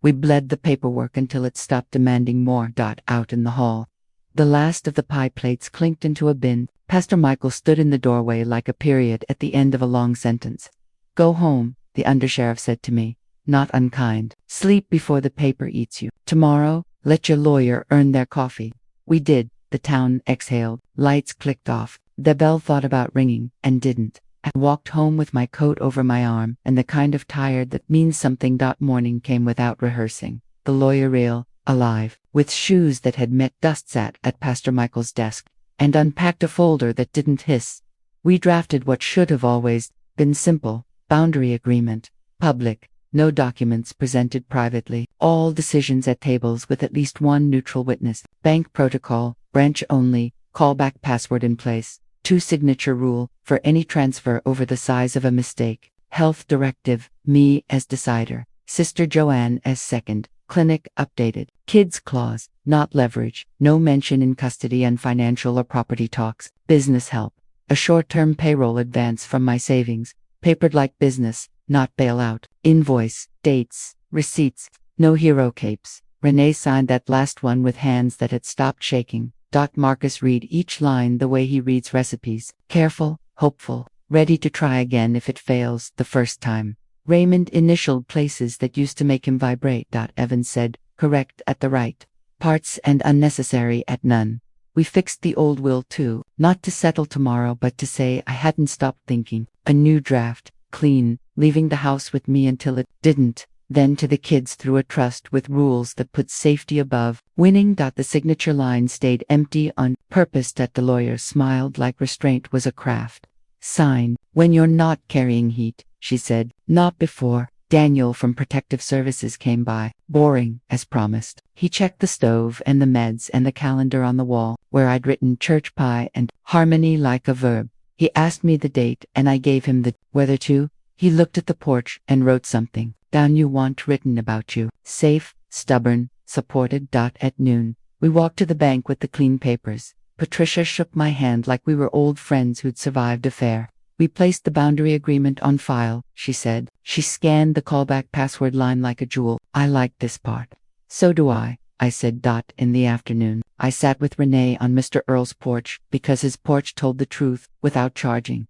We bled the paperwork until it stopped demanding more. Out in the hall. The last of the pie plates clinked into a bin. Pastor Michael stood in the doorway like a period at the end of a long sentence. Go home, the undersheriff said to me, not unkind. Sleep before the paper eats you. Tomorrow, let your lawyer earn their coffee. We did. The town exhaled. Lights clicked off. The bell thought about ringing, and didn't. I walked home with my coat over my arm, and the kind of tired that means something. Morning came without rehearsing. The lawyer real, alive, with shoes that had met dust sat at Pastor Michael's desk, and unpacked a folder that didn't hiss. We drafted what should have always been simple: boundary agreement, public, no documents presented privately, all decisions at tables with at least one neutral witness, bank protocol, branch only, callback password in place, two-signature rule for any transfer over the size of a mistake, health directive, me as decider, Sister Joanne as second, clinic updated, kids clause, not leverage, no mention in custody and financial or property talks, business help, a short-term payroll advance from my savings, papered like business, not bailout, invoice, dates, receipts, no hero capes. Renee signed that last one with hands that had stopped shaking. Marcus read each line the way he reads recipes, careful, hopeful, ready to try again if it fails the first time. Raymond initialed places that used to make him vibrate. Evans said, correct at the right parts and unnecessary at none. We fixed the old will too, not to settle tomorrow but to say I hadn't stopped thinking. A new draft, clean, leaving the house with me until it didn't. Then to the kids through a trust with rules that put safety above winning. The signature line stayed empty on purpose. The lawyer smiled like restraint was a craft. Sign when you're not carrying heat, she said. Not before. Daniel from Protective Services came by, boring, as promised. He checked the stove and the meds and the calendar on the wall, where I'd written church pie and harmony like a verb. He asked me the date and I gave him the weather too. He looked at the porch and wrote something down you want written about you. Safe, stubborn, supported. At noon, we walked to the bank with the clean papers. Patricia shook my hand like we were old friends who'd survived a fair. We placed the boundary agreement on file, she said. She scanned the callback password line like a jewel. I like this part. So do I said. In the afternoon, I sat with Renee on Mr. Earl's porch because his porch told the truth without charging.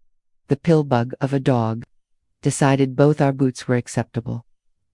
The pill bug of a dog. Decided both our boots were acceptable.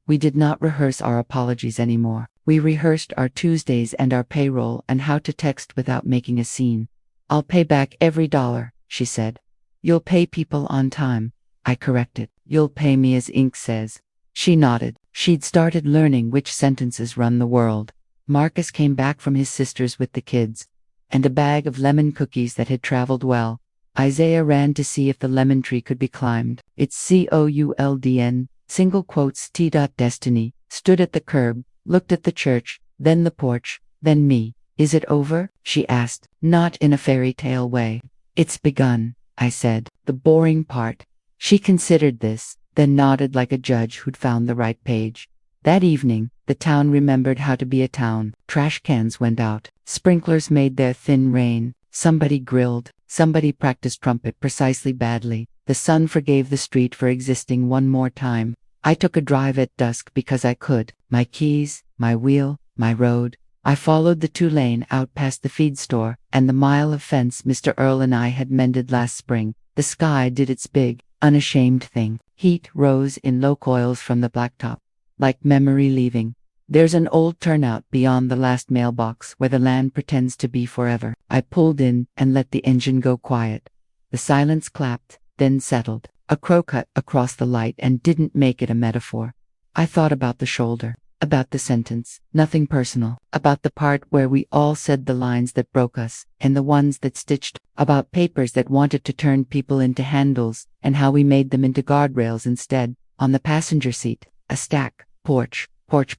We did not rehearse our apologies anymore. We rehearsed our Tuesdays and our payroll and how to text without making a scene. I'll pay back every dollar, she said. You'll pay people on time, I corrected. You'll pay me as ink says. She nodded. She'd started learning which sentences run the world. Marcus came back from his sister's with the kids, and a bag of lemon cookies that had traveled well. Isaiah ran to see if the lemon tree could be climbed. Its COULDN, single quotes T. Destiny, stood at the curb, looked at the church, then the porch, then me. Is it over? She asked, not in a fairy tale way. It's begun, I said. The boring part. She considered this, then nodded like a judge who'd found the right page. That evening, the town remembered how to be a town. Trash cans went out. Sprinklers made their thin rain. Somebody grilled. Somebody practiced trumpet precisely badly. The sun forgave the street for existing one more time. I took a drive at dusk because I could. My keys, my wheel, my road. I followed the 2-lane out past the feed store and the mile of fence Mr. Earl and I had mended last spring. The sky did its big, unashamed thing. Heat rose in low coils from the blacktop, like memory leaving. There's an old turnout beyond the last mailbox where the land pretends to be forever. I pulled in and let the engine go quiet. The silence clapped, then settled. A crow cut across the light and didn't make it a metaphor. I thought about the shoulder, about the sentence, nothing personal, about the part where we all said the lines that broke us, and the ones that stitched, about papers that wanted to turn people into handles, and how we made them into guardrails instead. On the passenger seat, a stack, porch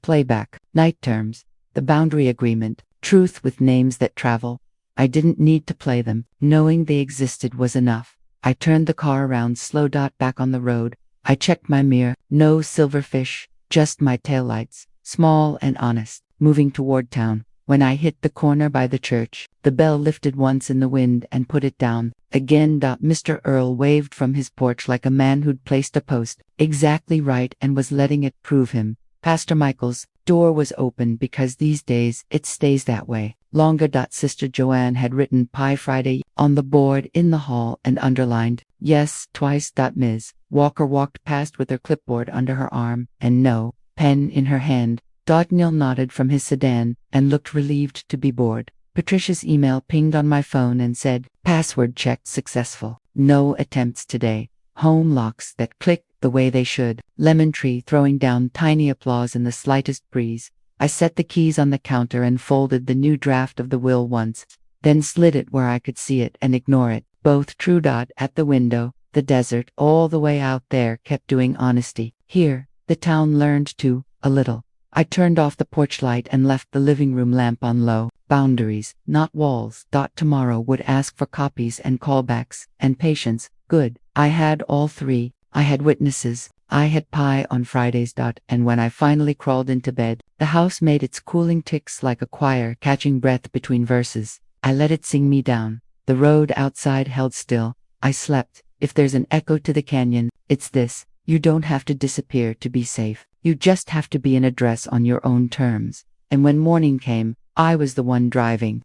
playback, night terms, the boundary agreement, truth with names that travel. I didn't need to play them. Knowing they existed was enough. I turned the car around slow. Back on the road. I checked my mirror. No silverfish, just my taillights, small and honest, moving toward town. When I hit the corner by the church, the bell lifted once in the wind and put it down again. Mr. Earl waved from his porch like a man who'd placed a post exactly right and was letting it prove him. Pastor Michael's door was open because these days it stays that way. Longer. Sister Joanne had written Pie Friday on the board in the hall and underlined, yes, twice. Ms. Walker walked past with her clipboard under her arm and no pen in her hand. Neil nodded from his sedan and looked relieved to be bored. Patricia's email pinged on my phone and said, password checked successful. No attempts today. Home locks that clicked the way they should. Lemon Tree throwing down tiny applause in the slightest breeze. I set the keys on the counter and folded the new draft of the will once, then slid it where I could see it and ignore it. Both true. At the window, the desert all the way out there kept doing honesty. Here, the town learned to, a little. I turned off the porch light and left the living room lamp on low. Boundaries, not walls. Tomorrow would ask for copies and callbacks, and patience. Good. I had all three. I had witnesses. I had pie on Fridays. And when I finally crawled into bed, the house made its cooling ticks like a choir catching breath between verses. I let it sing me down. The road outside held still. I slept. If there's an echo to the canyon, it's this. You don't have to disappear to be safe. You just have to be an address on your own terms. And when morning came, I was the one driving.